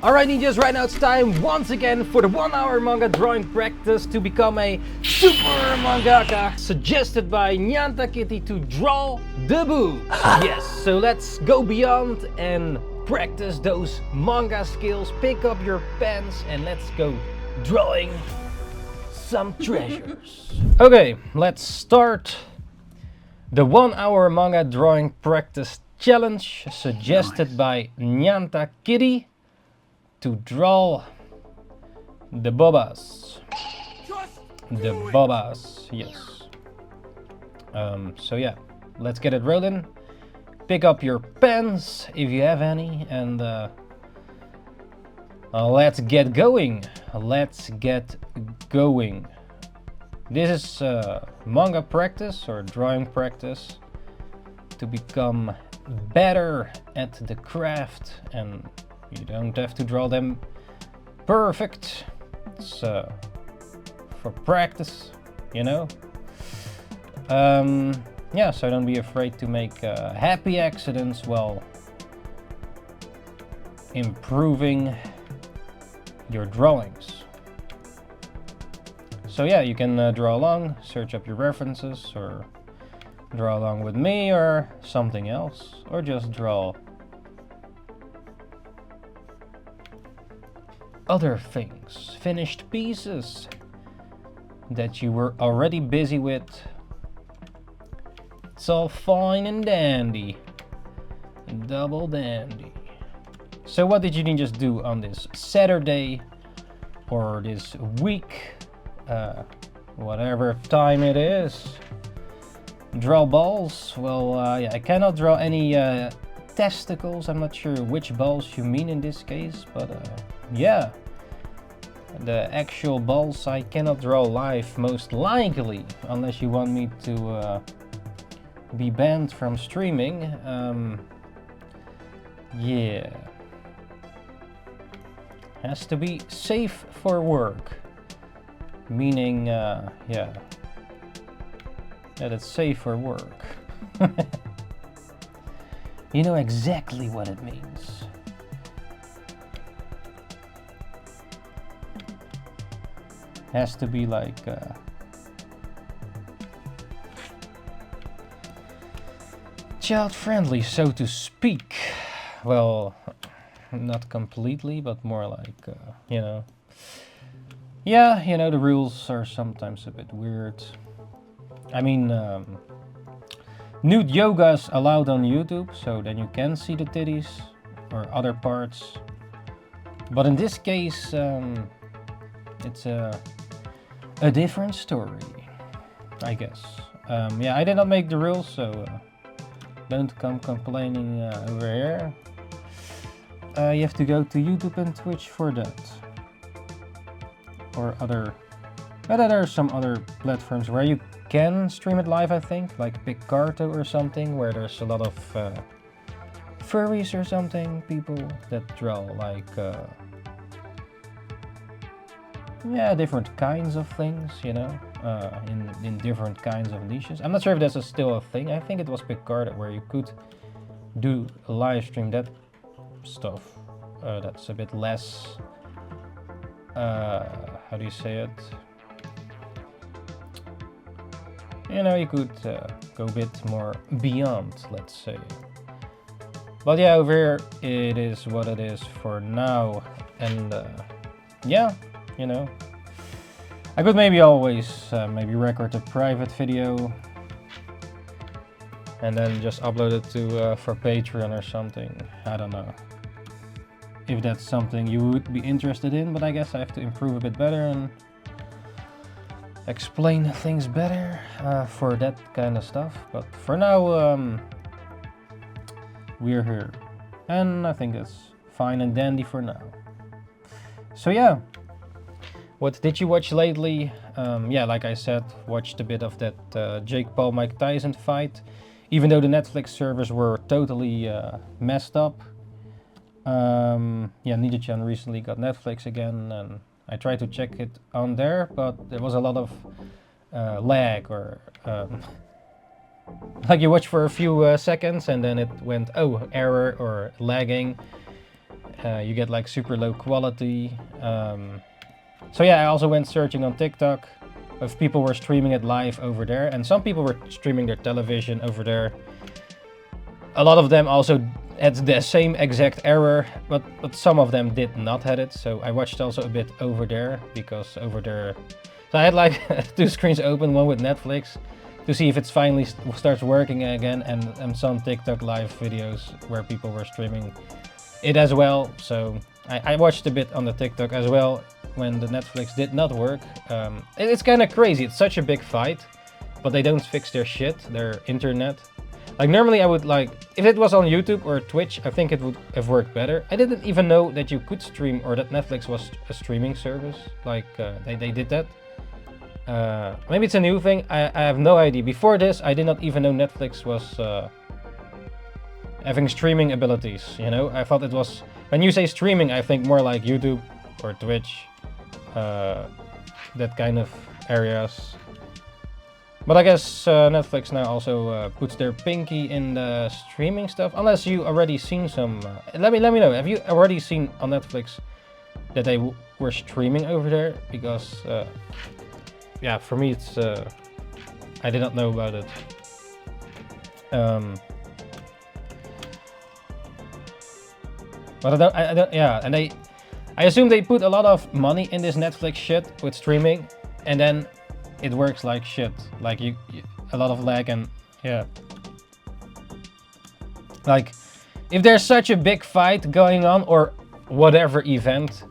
Alright ninjas, right now it's time once again for the 1 hour manga drawing practice to become a super mangaka, suggested by Ninjakees to draw the boobs. Yes, so let's go beyond and practice those manga skills, pick up your pens and let's go drawing some treasures. Okay, let's start the 1 hour manga drawing practice challenge suggested by Ninjakees to draw the bobas. The bobas, yes. So yeah, let's get it rolling. Pick up your pens if you have any and let's get going. Let's get going. This is manga practice or drawing practice to become better at the craft, and you don't have to draw them perfect. It's for practice, you know. Yeah, so don't be afraid to make happy accidents while improving your drawings. So yeah, you can draw along, search up your references, or draw along with me or something else, or just draw other things, finished pieces that you were already busy with. It's all fine and dandy, double dandy. So what did you just do on this Saturday or this week, whatever time it is? Draw balls? Well, yeah, I cannot draw any testicles. I'm not sure which balls you mean in this case, but yeah, the actual balls I cannot draw live, most likely, unless you want me to be banned from streaming. Yeah, has to be safe for work, meaning yeah, that it's safe for work. You know exactly what it means. Has to be like child friendly, so to speak. Well, not completely, but more like you know. Yeah, you know, the rules are sometimes a bit weird. I mean, nude yoga is allowed on YouTube, so then you can see the titties or other parts. But in this case, it's a different story, I guess. Yeah, I did not make the rules, so don't come complaining over here. You have to go to YouTube and Twitch for that. Or other... But there are some other platforms where you can stream it live, I think, like Picarto or something, where there's a lot of furries or something, people that draw like yeah, different kinds of things, you know, in different kinds of niches. I'm not sure if that's still a thing. I think it was Picarto where you could do a live stream that stuff. That's a bit less how do you say it? You know, you could go a bit more beyond, let's say. But yeah, over here it is what it is for now. And yeah, you know, I could maybe always maybe record a private video and then just upload it to for Patreon or something. I don't know if that's something you would be interested in, but I guess I have to improve a bit better and explain things better for that kind of stuff. But for now, we're here, and I think it's fine and dandy for now. So yeah, what did you watch lately? Yeah, like I said, watched a bit of that Jake Paul Mike Tyson fight, even though the Netflix servers were totally messed up. Yeah, Ninja-chan recently got Netflix again, and I tried to check it on there, but there was a lot of lag, or like you watch for a few seconds and then it went, oh, error or lagging, you get like super low quality. So yeah, I also went searching on TikTok if people were streaming it live over there, and some people were streaming their television over there. A lot of them also had the same exact error, but some of them did not have it. So I watched also a bit over there, because over there, so I had like 2 screens open, one with Netflix to see if it's finally starts working again, and some TikTok live videos where people were streaming it as well. So I watched a bit on the TikTok as well when the Netflix did not work. It's kind of crazy. It's such a big fight, but they don't fix their shit, their internet. Like normally I would like, if it was on YouTube or Twitch, I think it would have worked better. I didn't even know that you could stream, or that Netflix was a streaming service. Like they did that. Maybe it's a new thing. I have no idea. Before this, I did not even know Netflix was having streaming abilities. You know, I thought it was, when you say streaming, I think more like YouTube or Twitch, that kind of areas. But I guess Netflix now also puts their pinky in the streaming stuff. Unless you already seen some. Let me know. Have you already seen on Netflix that they were streaming over there? Because yeah, for me it's I did not know about it. But I don't. Yeah, and I assume they put a lot of money in this Netflix shit with streaming, and then it works like shit. Like you a lot of lag, and yeah. Like if there's such a big fight going on or whatever event,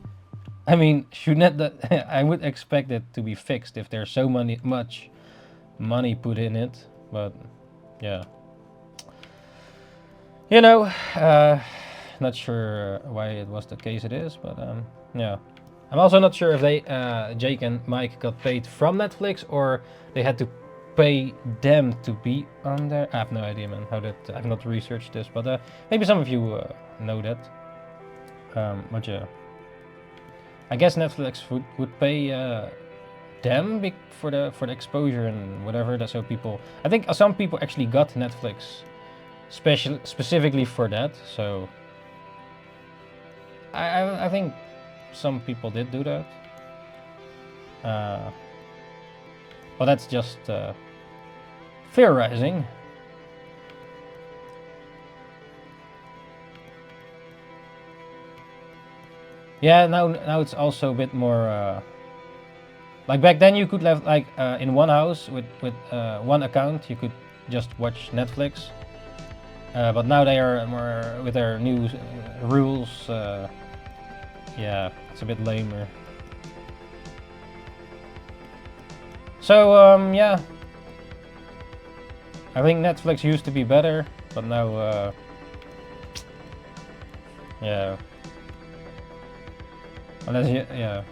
I mean, shouldn't that I would expect it to be fixed if there's so much money put in it. But yeah, you know, not sure why it was the case it is, but yeah. I'm also not sure if they, Jake and Mike, got paid from Netflix or they had to pay them to be on there. I have no idea, man, how that, I've not researched this, but maybe some of you know that. But yeah, I guess Netflix would pay them for the exposure and whatever. That's so people, I think some people actually got Netflix specifically for that. So I think some people did do that, but that's just theorizing. Yeah, now it's also a bit more like back then you could have like in one house with one account you could just watch Netflix, but now they are more with their new rules. Yeah, it's a bit lamer. So yeah, I think Netflix used to be better, but now yeah, unless you, yeah,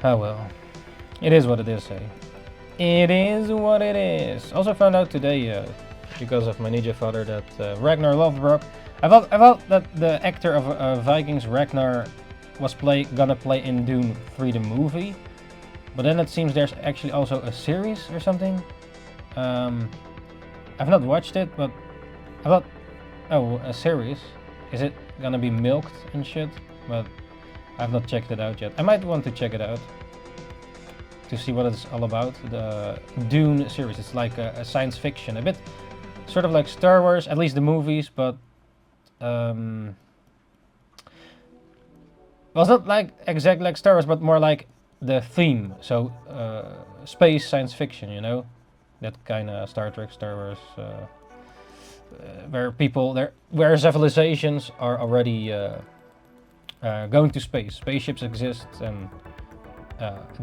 oh well, it is what it is, eh? It is what it is. Also found out today, because of my Ninja father, that Ragnar Lothbrok, I thought that the actor of Vikings, Ragnar, was gonna play in Dune 3 the movie, but then it seems there's actually also a series or something. I've not watched it, but I thought, oh, a series, is it gonna be milked and shit? But I've not checked it out yet. I might want to check it out to see what it's all about. The Dune series, it's like a science fiction, a bit sort of like Star Wars, at least the movies, but well, it's not like exactly like Star Wars, but more like the theme. So space science fiction, you know, that kind of Star Trek, Star Wars, where civilizations are already going to space. Spaceships exist, and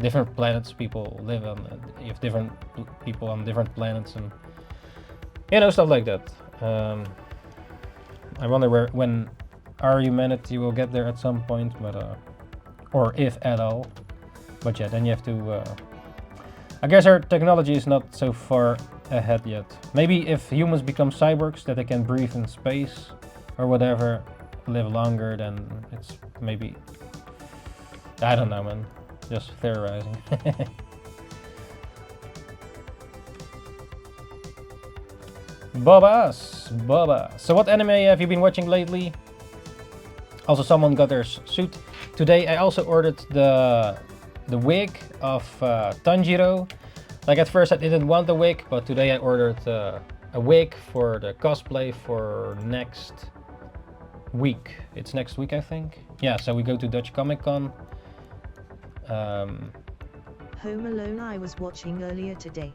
different planets people live on. You have different people on different planets, and you know, stuff like that. I wonder when our humanity will get there at some point, but or if at all. But yeah, then you have to. I guess our technology is not so far ahead yet. Maybe if humans become cyborgs that they can breathe in space or whatever, live longer, then it's maybe. I don't know, man. Just theorizing. Baba. So what anime have you been watching lately? Also, someone got their suit today. I also ordered the wig of Tanjiro. Like at first I didn't want the wig, but today I ordered a wig for the cosplay for next week. It's next week, I think. Yeah, so we go to Dutch Comic Con. Home Alone I was watching earlier today.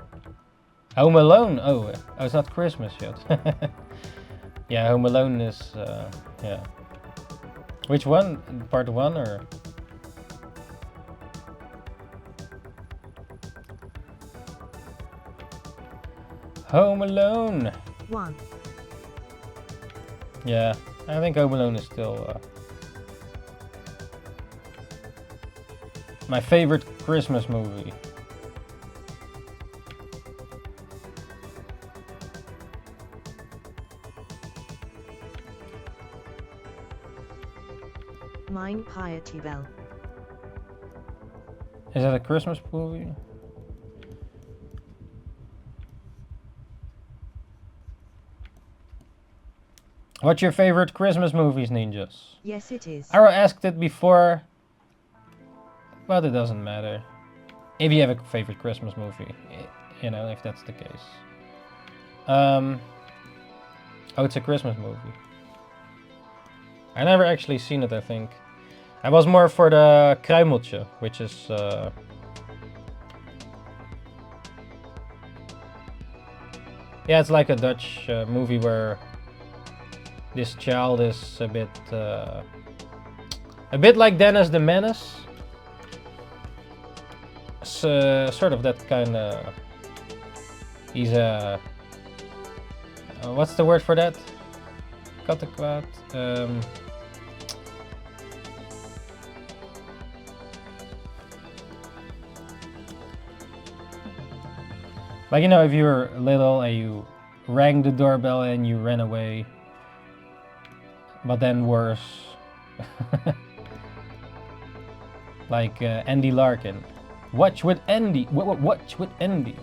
Home Alone? Oh, it's not Christmas yet. Yeah, Home Alone is, yeah. Which one? Part 1 or? Home Alone. 1. Yeah, I think Home Alone is still my favorite Christmas movie. Mine Piety Bell. Is that a Christmas movie? What's your favorite Christmas movies, ninjas? Yes, it is. I asked it before, but it doesn't matter. If you have a favorite Christmas movie, you know, if that's the case. Oh, it's a Christmas movie. I never actually seen it, I think. I was more for the Kruimeltje, which is... yeah, it's like a Dutch movie where this child is a bit like Dennis the Menace. Sort of that kind of... He's a... what's the word for that? Kattenkwaad. Like, you know, if you were little and you rang the doorbell and you ran away. But then worse. Like Andy Larkin. Watch with Andy. Watch with Andy.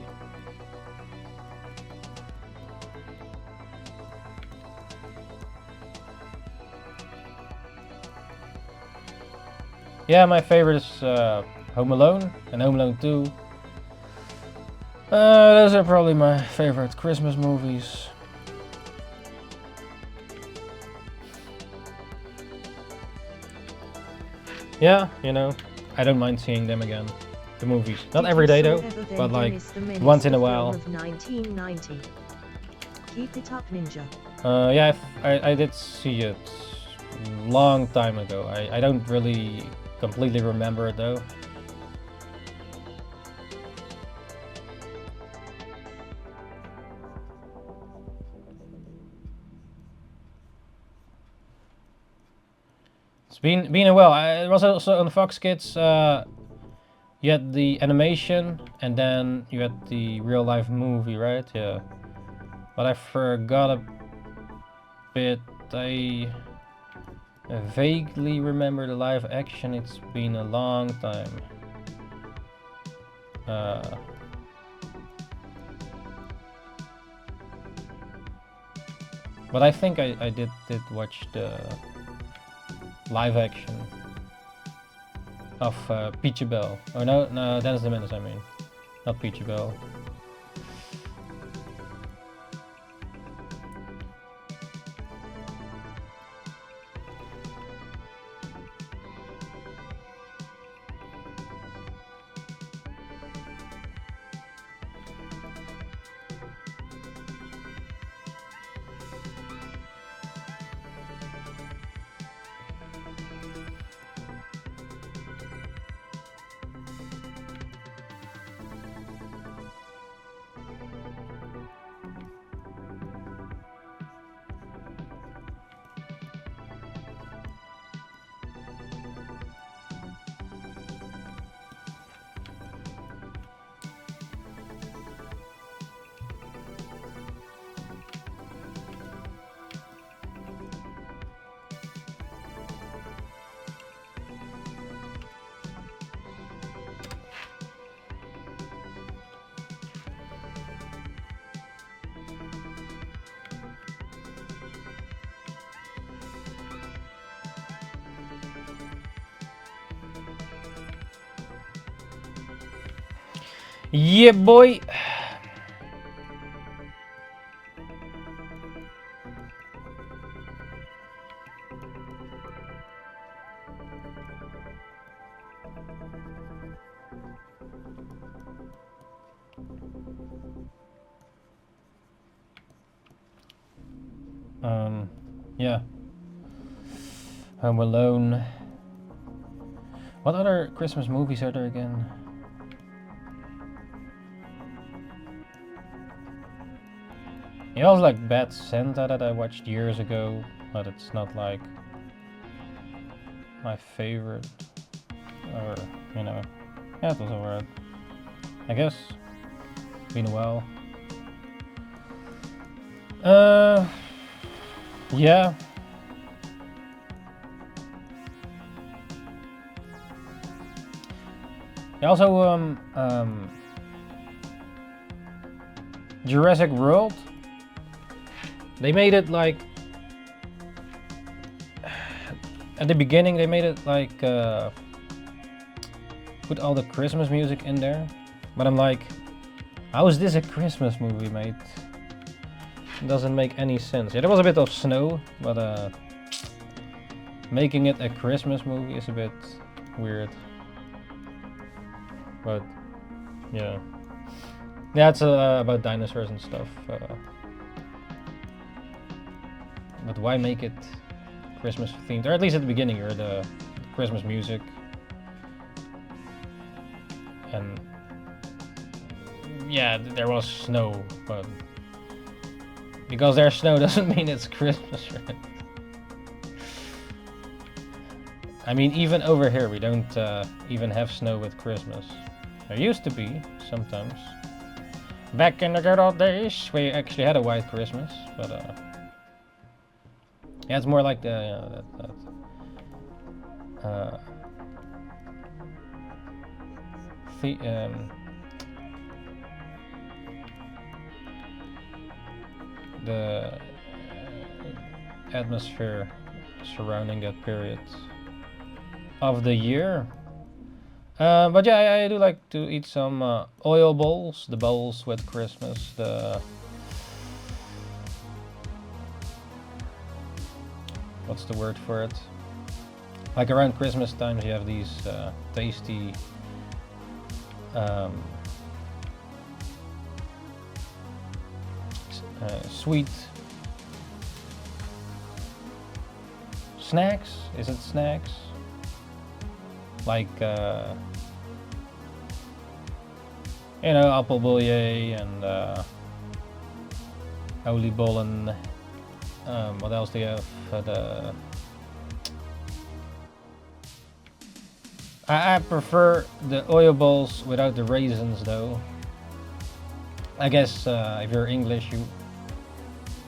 Yeah, my favorite is Home Alone and Home Alone 2. Those are probably my favorite Christmas movies. Yeah, you know, I don't mind seeing them again. The movies. Not every day though, but like once in a while. 1990. Keep it up, Ninja. Yeah, I did see it long time ago. I don't really completely remember it though. It's been a while. It was also on Fox Kids. You had the animation, and then you had the real life movie, right? Yeah. But I forgot a bit. I vaguely remember the live action. It's been a long time. But I think I did watch the live action of Peachy Bell. Oh no, Dennis the Menace, I mean. Not Peachy Bell. Yeah, boy. Yeah. Home Alone. What other Christmas movies are there again? It was like Bad Santa that I watched years ago, but it's not like my favorite. Or, you know, yeah, it was alright. I guess. Been a while. Yeah. Also, Jurassic World. They made it like at the beginning. They made it like put all the Christmas music in there, but I'm like, how is this a Christmas movie, mate? It doesn't make any sense. Yeah, there was a bit of snow, but making it a Christmas movie is a bit weird. But yeah, it's about dinosaurs and stuff. But why make it Christmas themed? Or at least at the beginning, or the Christmas music. And yeah, there was snow, but because there's snow doesn't mean it's Christmas, right? I mean, even over here, we don't even have snow with Christmas. There used to be, sometimes. Back in the good old days, we actually had a white Christmas, but yeah, it's more like the the atmosphere surrounding that period of the year. But yeah, I do like to eat some oil bowls, the bowls with Christmas, what's the word for it? Like around Christmas times you have these tasty sweet snacks? Is it snacks? Like you know, appelbouillet and oliebollen. What else do you have? I prefer the oil balls without the raisins, though. I guess if you're English, you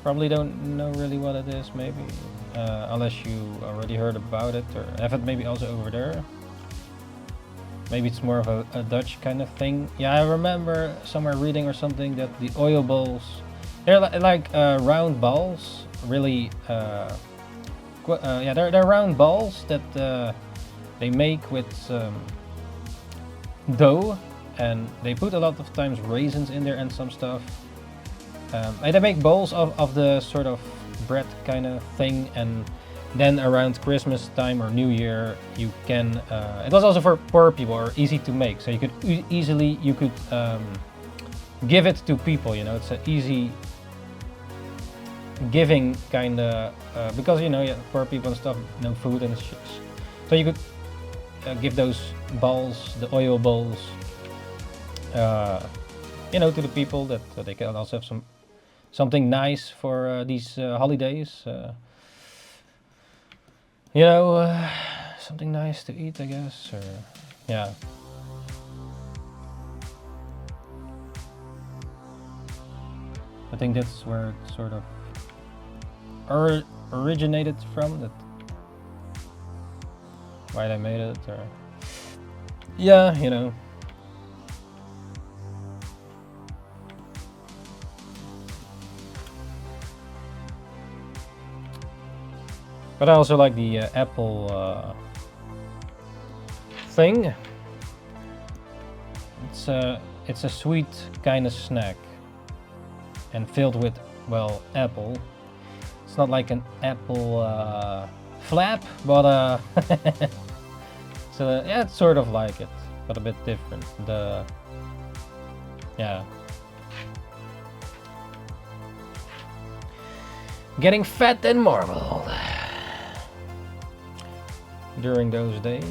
probably don't know really what it is, maybe, unless you already heard about it or have it maybe also over there. Maybe it's more of a Dutch kind of thing. Yeah, I remember somewhere reading or something that the oil balls, they're like round balls, really. Yeah, they're round balls that they make with dough, and they put a lot of times raisins in there and some stuff. And they make balls of the sort of bread kind of thing, and then around Christmas time or New Year you can it was also for poor people, or easy to make, so you could easily give it to people, you know. It's an easy giving kind of because, you know, yeah, poor people and stuff, no food and so you could give those balls, the oil balls, you know, to the people that they can also have something nice for these holidays. You know, something nice to eat, I guess, or yeah. I think that's where it sort of originated from, that why they made it, or yeah, you know. But I also like the apple thing. it's a sweet kind of snack and filled with, well, apple. It's not like an apple flap, but so yeah, it's sort of like it, but a bit different. Yeah. Getting fat and marbled during those days.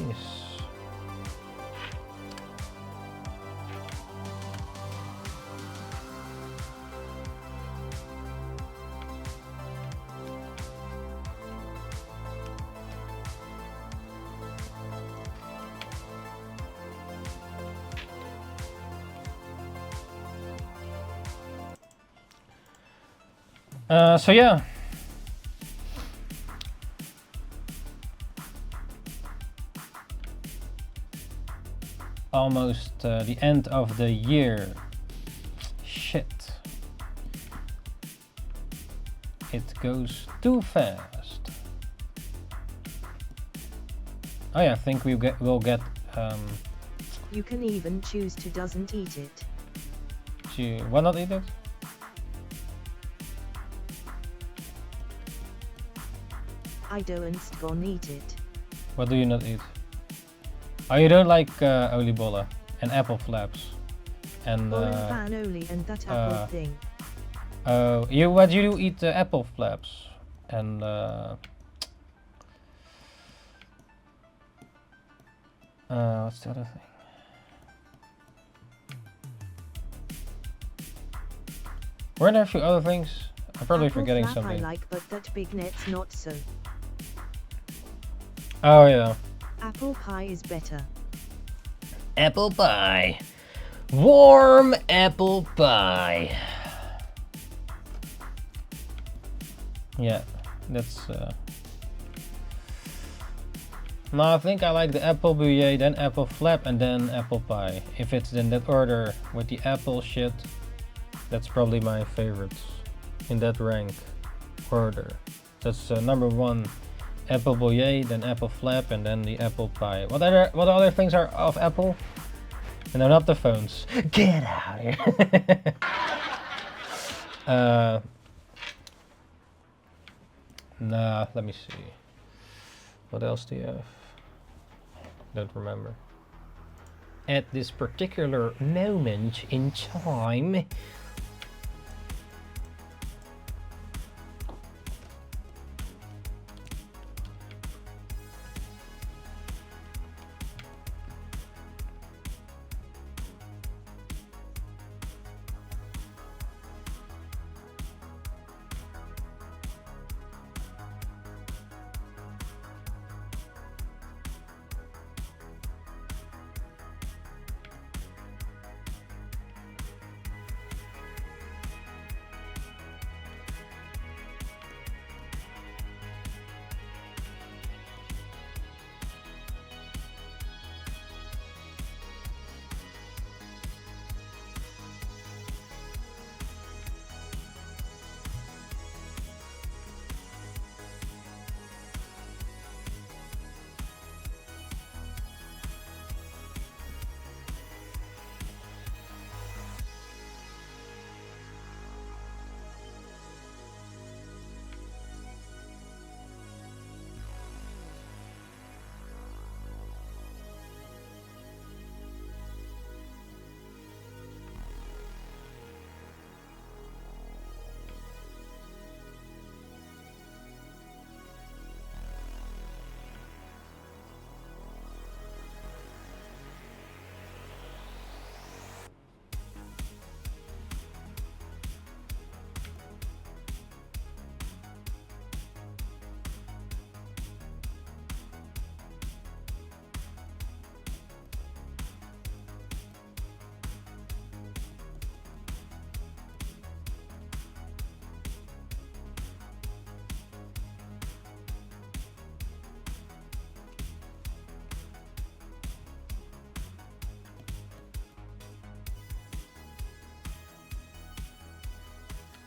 So yeah. Almost the end of the year. Shit. It goes too fast. Oh yeah, I think we'll get You can even choose to doesn't eat it. why not eat it? I don't gonna eat it. What do you not eat? Oh, you don't like oliebola and apple flaps and Fan only and that apple thing. what you do eat apple flaps and what's the other thing? Weren't there a few other things? I'm probably Apple forgetting flap something. I like, but that big net's not so. Oh yeah. Apple pie is better. Apple pie. Warm apple pie. Yeah, that's no, I think I like the apple bouillet, then apple flap, and then apple pie. If it's in that order with the apple shit, that's probably my favorites in that rank order. That's number 1 apple bouillet, then apple flap, and then the apple pie. What other things are of apple? And they're not the phones. Get out here. Nah, let me see. What else do you have? Don't remember. At this particular moment in time.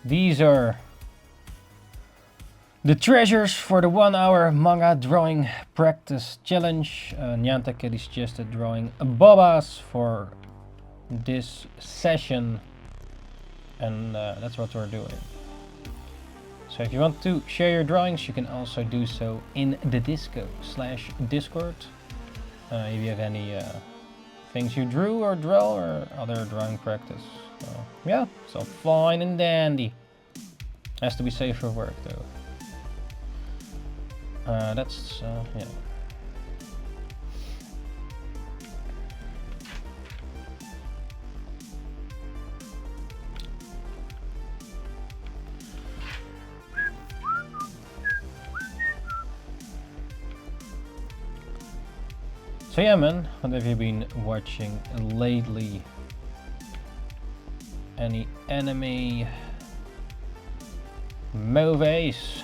These are the treasures for the 1-hour manga drawing practice challenge. Ninjakees suggested drawing bobas for this session, and that's what we're doing. So if you want to share your drawings, you can also do so in the Discord. If you have any things you drew or draw or other drawing practice. So, yeah, it's all fine and dandy. Has to be safe for work though. That's, yeah. So yeah, man, what have you been watching lately? Any anime movies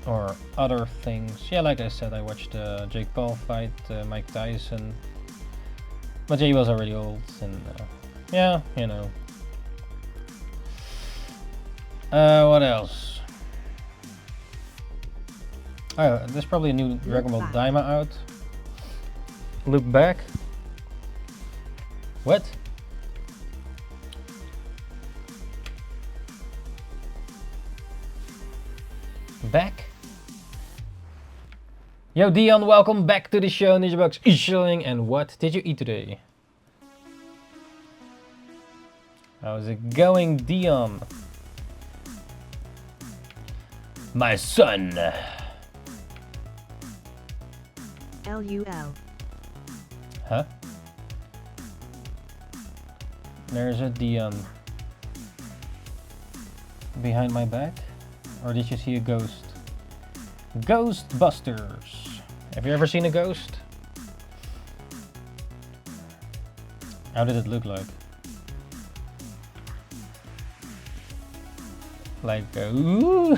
or other things? Yeah, like I said, I watched Jake Paul fight Mike Tyson, but he was already old, and yeah, you know. What else? Oh, there's probably a new Dragon Ball Daima out. Look back. What? Back? Yo Dion, welcome back to the show. NINJABOX is showing. And what did you eat today? How's it going, Dion? My son. LUL. Huh? There's a Dion behind my back. Or did you see a ghost? Ghostbusters. Have you ever seen a ghost? How did it look like? Like ooh.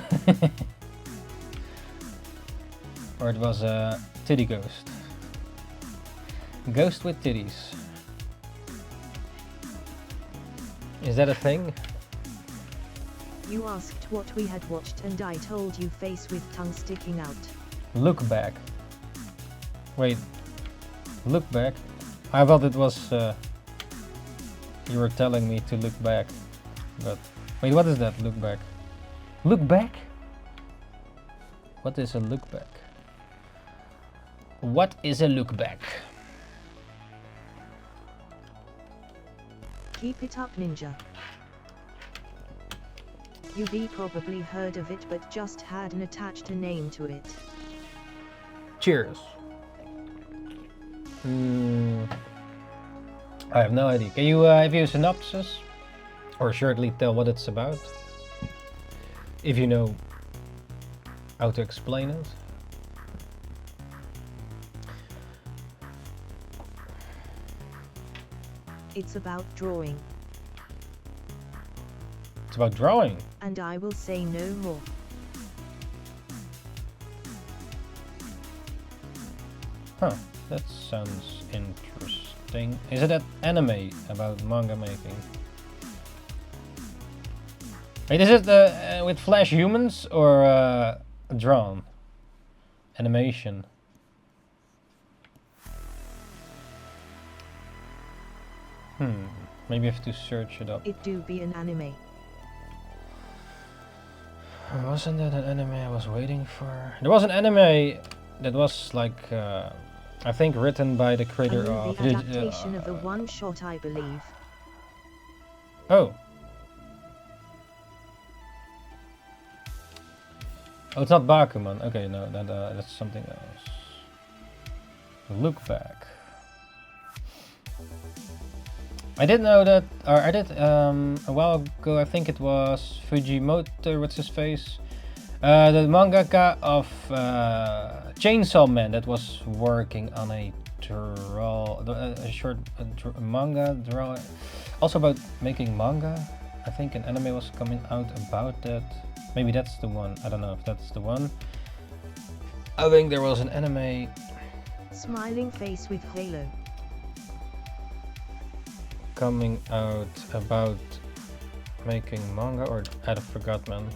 Or it was a titty ghost. Ghost with titties. Is that a thing? You asked what we had watched and I told you face with tongue sticking out. Look back. Wait. Look back? I thought it was you were telling me to look back. But wait, what is that? Look back. Look back? What is a look back? What is a look back? Keep it up, Ninja. You've probably heard of it but just hadn't attached a name to it. Cheers. I have no idea. Can you give you a synopsis? Or shortly tell what it's about? If you know how to explain it. It's about drawing. It's about drawing. And I will say no more. Huh, that sounds interesting. Is it an anime about manga making? Wait, is it with flash humans or drawn? Animation? Maybe I have to search it up. It do be an anime. Wasn't that an anime I was waiting for? There was an anime that was like, I think written by the creator of... The adaptation of the one shot, I believe. Oh. Oh, it's not Bakuman. Okay, no, that's something else. Look back. I did know that, or I did a while ago, I think it was Fujimoto, what's his face? The mangaka of Chainsaw Man that was working on a short manga draw. Also about making manga. I think an anime was coming out about that. Maybe that's the one. I don't know if that's the one. I think there was an anime. Smiling face with Halo. Coming out about making manga, or I forgot, man.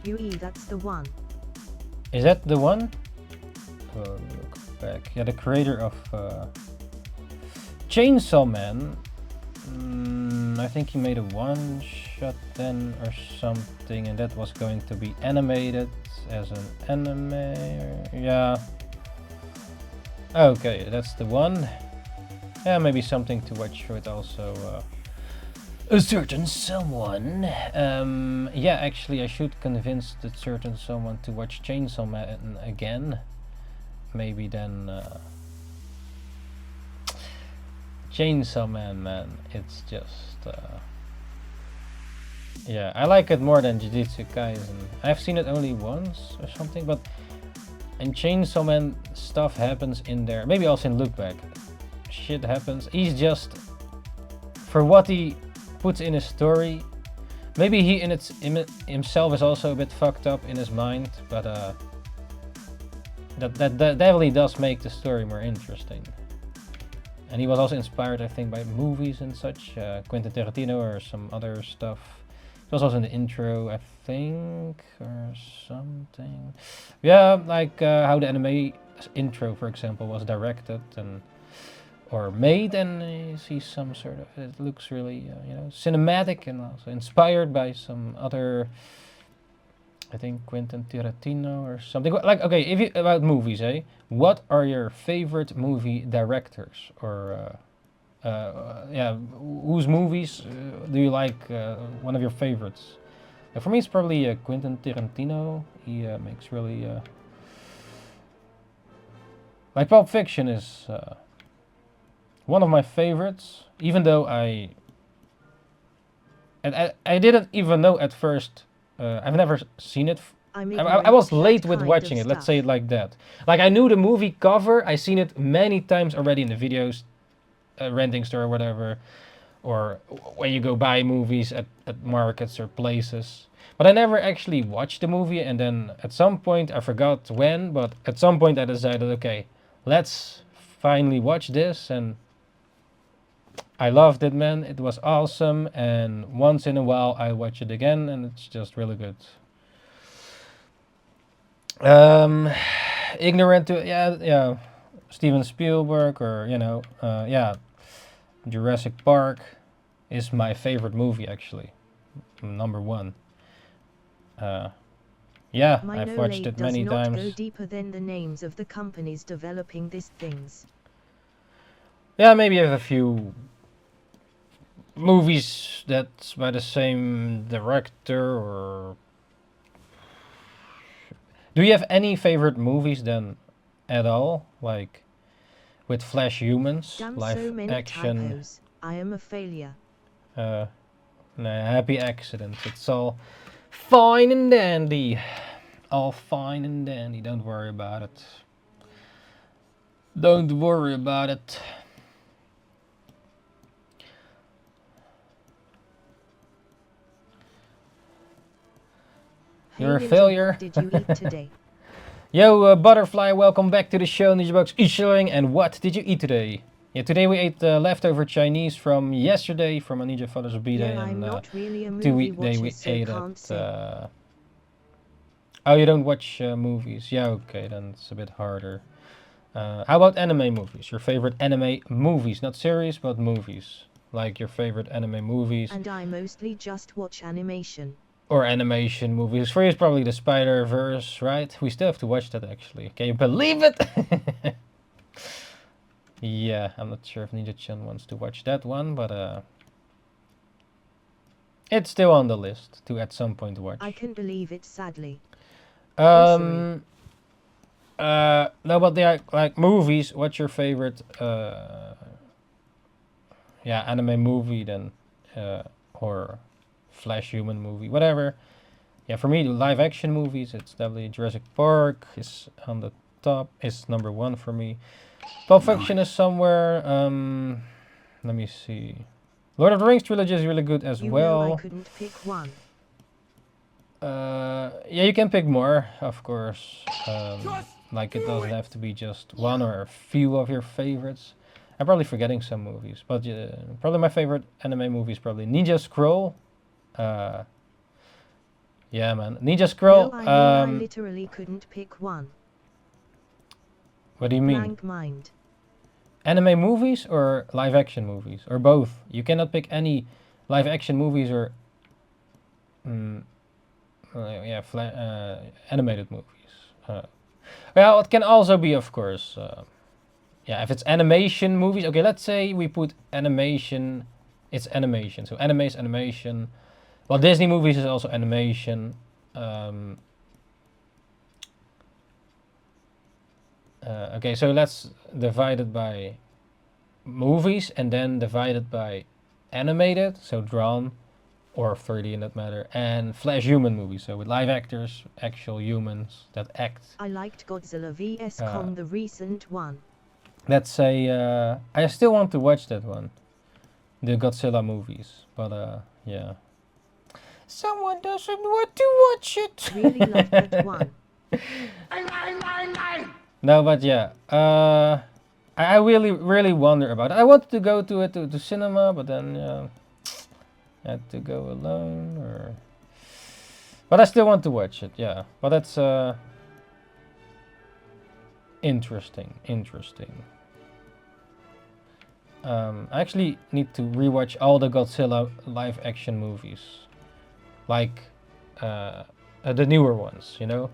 That's the one. Is that the one? Oh, look back. Yeah, the creator of Chainsaw Man, I think he made a one-shot then or something, and that was going to be animated as an anime. Yeah. Okay, that's the one. Yeah, maybe something to watch with also a certain someone. Yeah, actually I should convince the certain someone to watch Chainsaw Man again. Maybe then Chainsaw Man, it's just yeah, I like it more than Jujutsu Kaisen. I've seen it only once or something, but in Chainsaw Man stuff happens in there. Maybe also in Look Back. Shit happens. He's just, for what he puts in his story, maybe he in himself is also a bit fucked up in his mind, but that definitely does make the story more interesting. And he was also inspired, I think, by movies and such, Quentin Tarantino or some other stuff. It was also in the intro, I think, or something. Yeah, like how the anime intro, for example, was directed and or made, and you see some sort of, it looks really, you know, cinematic and also inspired by some other, I think Quentin Tarantino or something. Like, okay, if you, about movies, what are your favorite movie directors, or yeah, whose movies do you like? One of your favorites? For me, it's probably Quentin Tarantino. He makes really like Pulp Fiction is one of my favorites. Even though I didn't even know at first. I've never seen it. I was late with watching it, let's say it like that. Like, I knew the movie cover, I seen it many times already in the videos, renting store or whatever, or when you go buy movies at markets or places. But I never actually watched the movie, and then at some point, I forgot when, but at some point I decided, okay, let's finally watch this, and I loved it, man. It was awesome, and once in a while I watch it again, and it's just really good. Ignorant to, yeah, Steven Spielberg, or you know, yeah, Jurassic Park is my favorite movie, actually, number one. Yeah, My I've watched it many does not times. go deeper than the names of the companies developing these things. Yeah, maybe I have a few movies that's by the same director, or do you have any favorite movies then at all, like with Flash Humans, Damn, live so many action? typos. I am a failure. Nah, Happy Accident. It's all fine and dandy. All fine and dandy. Don't worry about it. Don't worry about it. Hey You're a Ninja, failure. what did you eat today? Yo, Butterfly, welcome back to the show, NINJABOX ishhh, and what did you eat today? Yeah, today we ate leftover Chinese from yesterday, from a Ninja Father's B-Day, Yeah, I'm and not really a today movie we watcher, so ate can't it. say. Oh, you don't watch movies? Yeah, okay, then it's a bit harder. How about anime movies? Your favorite anime movies, not series, but movies. Like your favorite anime movies. And I mostly just watch animation. Or animation movies. For you, it's probably the Spider-Verse, right? We still have to watch that, actually. Can you believe it? Yeah, I'm not sure if Ninja-chan wants to watch that one, but it's still on the list to at some point watch. I can believe it, sadly. No, but they are like movies. What's your favorite yeah, anime movie then, or Flash Human movie, whatever. Yeah, for me, live action movies, it's definitely Jurassic Park is on the top, is number one for me. Pulp Fiction is somewhere. Let me see. Lord of the Rings trilogy is really good as You well. know I couldn't pick one. Yeah, you can pick more, of course. Like, it doesn't have to be just one or a few of your favorites. I'm probably forgetting some movies, but probably my favorite anime movie is probably Ninja Scroll. Yeah, man, Ninja Scroll. No, I mean, I literally couldn't pick one. What do you mean? Blank mind. Anime movies or live action movies? Or both? You cannot pick any live action movies or yeah, animated movies. Well, it can also be, of course, yeah, if it's animation movies. Okay, let's say we put animation. It's animation. So anime is animation. Well, Disney movies is also animation. Okay, so let's divide it by movies and then divide it by animated, so drawn or 3D in that matter, and Flash human movies, so with live actors, actual humans that act. I liked Godzilla vs Kong, the recent one. Let's say I still want to watch that one, the Godzilla movies, but yeah. Someone doesn't want to watch it. Really loved that one. No, but yeah, I really wonder about it. I wanted to go to it to cinema, but then I had to go alone, or. But I still want to watch it, yeah. But that's interesting. I actually need to rewatch all the Godzilla live action movies, like the newer ones, you know.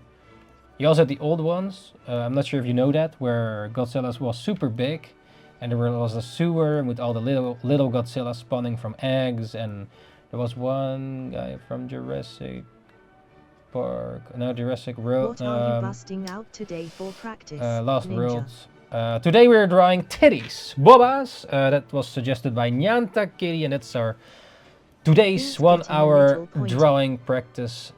You also had the old ones. I'm not sure if you know that, where Godzilla was super big, and there was a sewer with all the little Godzilla spawning from eggs, and there was one guy from Jurassic Park, no, Jurassic World. What are you busting out today for practice? Lost Ninja? Worlds. Today we're drawing titties, bobas. That was suggested by Ninjakees, and that's our today's Here's 1 getting a hour little pointy. drawing practice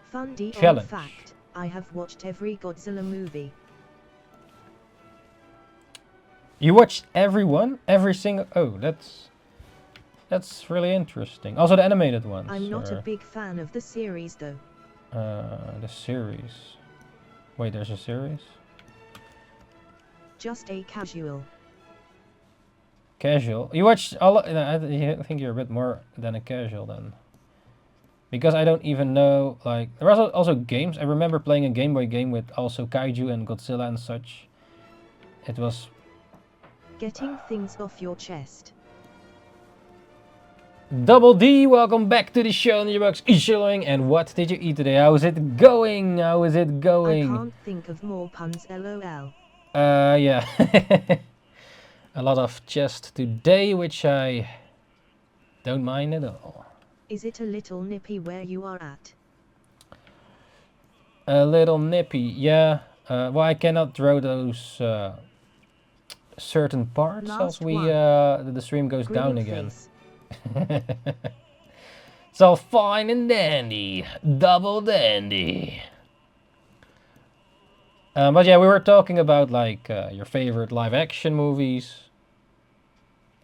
Fundy challenge. fact. I have watched every Godzilla movie. You watched every single. Oh, that's really interesting. Also the animated ones. I'm not a big fan of the series though. The series. Wait, there's a series? Just a casual. Casual. You watched all. I think you're a bit more than a casual then. Because I don't even know, like, there was also games. I remember playing a Game Boy game with also Kaiju and Godzilla and such. It was... Getting things off your chest. Double D, welcome back to the show, NINJABOX ishhh. And what did you eat today? How is it going? How is it going? I can't think of more puns, lol. Yeah. A lot of chest today, which I don't mind at all. Is it a little nippy where you are at? A little nippy, yeah. Well, I cannot draw those certain parts Last as we one. the stream goes Grinning down again. face. It's all fine and dandy, double dandy. But yeah, we were talking about like your favorite live action movies,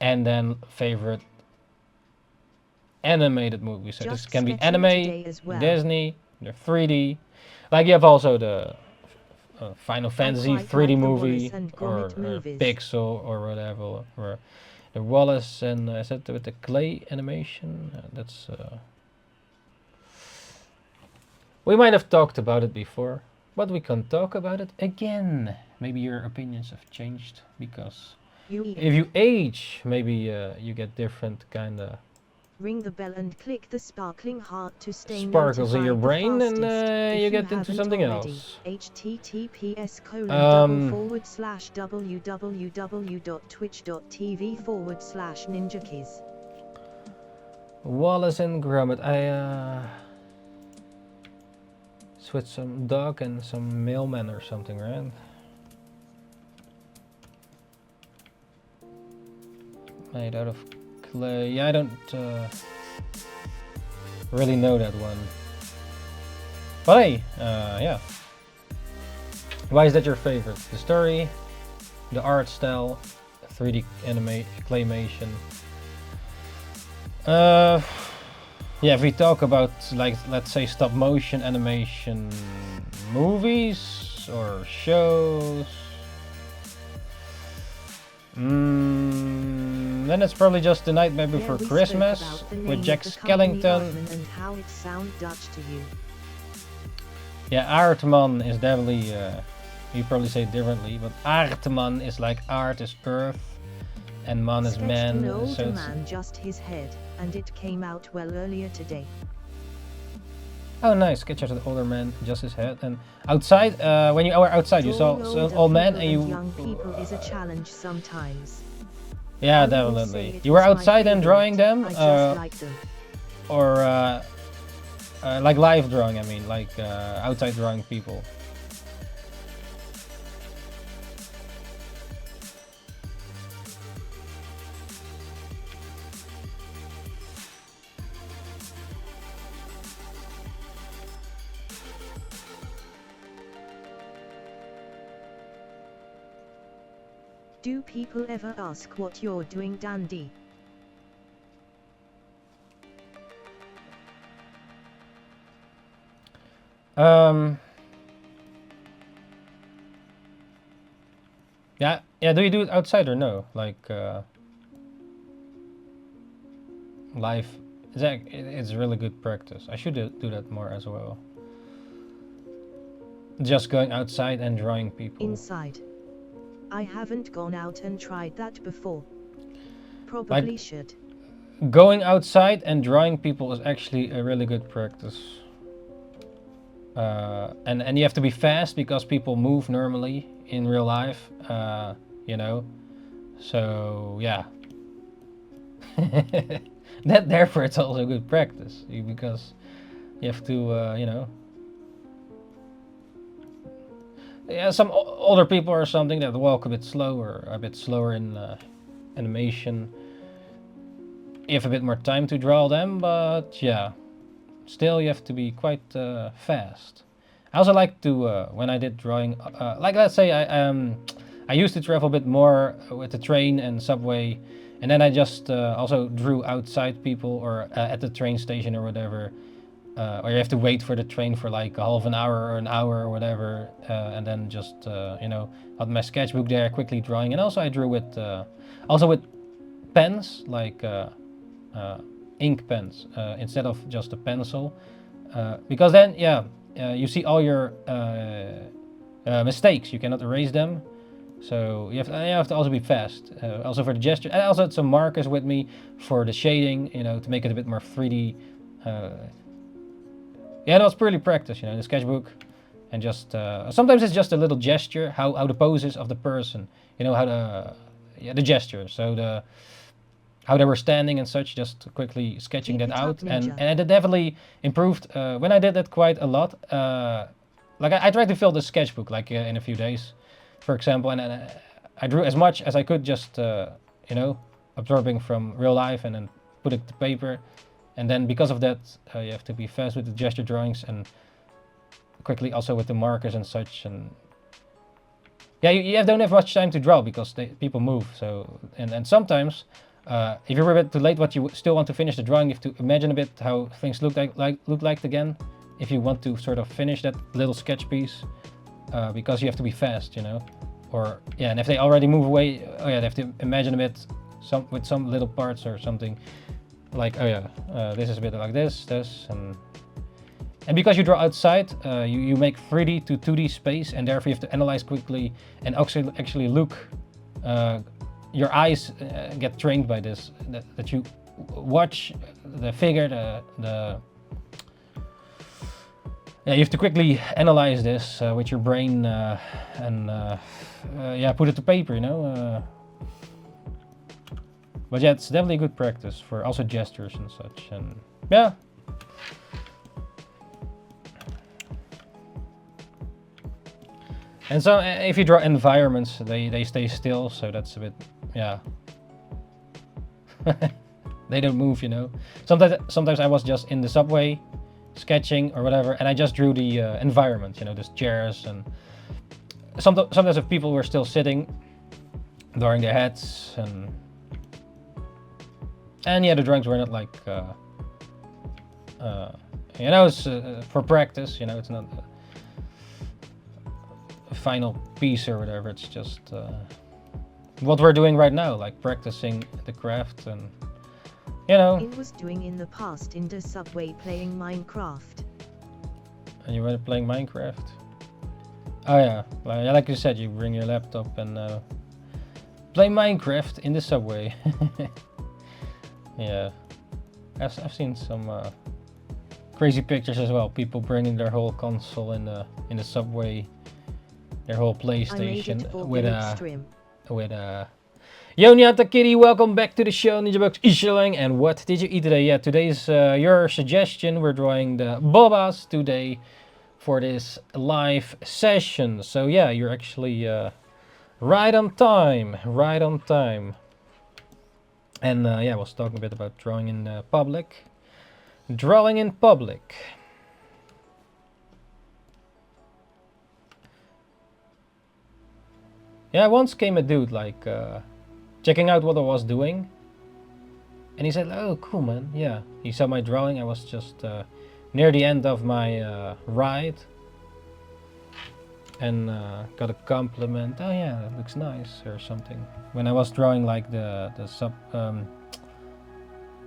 and then favorite animated movies. So this Just can be sketching anime, today as well. Disney, they're 3D. Like you have also the Final Fantasy quite 3D like the movie, Wallace and or Gromit movies. Pixel, or whatever, or the Wallace and is that with the clay animation? That's we might have talked about it before, but we can talk about it again. Maybe your opinions have changed because if you age, maybe you get different kind of Ring the bell and click the sparkling heart to stay sparkles in your notified the brain, and fastest. If you get into haven't something already. else. https://www.twitch.tv/ninjakees. Wallace and Gromit. It's with some dog and some mailman or something, right? Made out of clay. Yeah, I don't really know that one. But hey, yeah. Why is that your favorite? The story, the art style, 3D anime, claymation. Yeah, if we talk about, like, let's say stop motion animation movies or shows, then it's probably just The Nightmare Before Christmas with Jack Skellington. And how it sound Dutch to you. Yeah, Aardman is definitely You probably say it differently, but aardman is like art is earth, and man is Sketched man. an older So it's, man, just his head, and it came out well earlier today. oh nice, sketch out an older man, just his head. And outside, when you were outside, you saw Drawing an older old man, people and you. young people is a challenge sometimes. Yeah, I wouldn't say definitely. it You were was my outside and drawing them, favorite, I just like them. or like live drawing. I mean, like outside drawing people. Do people ever ask what you're doing, Dandy? Yeah, yeah. Do you do it outside or no? Like live. It's really good practice. I should do that more as well. Just going outside and drawing people. Inside. I haven't gone out and tried that before. Probably Like, should. going outside and drawing people is actually a really good practice. And you have to be fast because people move normally in real life, you know. So yeah. Therefore it's also good practice because you have to, you know. Yeah, some older people or something that walk a bit slower in animation. You have a bit more time to draw them, but yeah, still you have to be quite fast. I also like to when I did drawing, like let's say I used to travel a bit more with the train and subway, and then I just also drew outside people or at the train station or whatever. Or you have to wait for the train for like a half an hour or an hour or whatever, and then just you know, had my sketchbook there, quickly drawing. And also I drew with also with pens, like ink pens, instead of just a pencil, because then yeah, you see all your mistakes. You cannot erase them, so you have to also be fast. Also for the gesture, I also had some markers with me for the shading, you know, to make it a bit more 3D. Yeah, that was purely practice, you know, the sketchbook, and just sometimes it's just a little gesture, how the poses of the person, you know, how the gesture, so how they were standing and such, just quickly sketching Keep that it up, out, Ninja. and it definitely improved when I did that quite a lot. Like I tried to fill the sketchbook like in a few days, for example, and I drew as much as I could, just you know, absorbing from real life and then put it to paper. And then because of that, you have to be fast with the gesture drawings and quickly also with the markers and such. And yeah, you don't have much time to draw because people move. So and sometimes if you're a bit too late, but you still want to finish the drawing, you have to imagine a bit how things look like again. If you want to sort of finish that little sketch piece, because you have to be fast, you know. Or yeah, and if they already move away, oh yeah, they have to imagine a bit with some little parts or something. Like, oh yeah, this is a bit like this, and because you draw outside, you make 3D to 2D space, and therefore you have to analyze quickly and actually look. Your eyes get trained by this, that you watch the figure, yeah, you have to quickly analyze this with your brain and yeah, put it to paper, you know. But yeah, it's definitely good practice for also gestures and such, and yeah. And so if you draw environments, they stay still, so that's a bit, yeah. They don't move, you know. Sometimes I was just in the subway, sketching or whatever, and I just drew the environment, you know, these chairs, and sometimes if people were still sitting, lowering their heads, and yeah, the drawings were not like, you know, it's for practice, you know, it's not a final piece or whatever, it's just what we're doing right now, like practicing the craft, and you know. It was doing in the past in the subway playing Minecraft. And you were playing Minecraft? Oh yeah, like you said, you bring your laptop and play Minecraft in the subway. Yeah, I've seen some crazy pictures as well. People bringing their whole console in the subway, their whole PlayStation with a. Yo, Nyata Kitty, welcome back to the show, NINJABOX ishhh. And what did you eat today? Yeah, today's your suggestion. We're drawing the bobas today for this live session. So yeah, you're actually right on time, right on time. And yeah, I was talking a bit about drawing in public. Drawing in public. Yeah, once came a dude like checking out what I was doing. And he said, oh, cool, man. Yeah, he saw my drawing. I was just near the end of my ride. And got a compliment. Oh yeah, that looks nice or something. When I was drawing like the sub.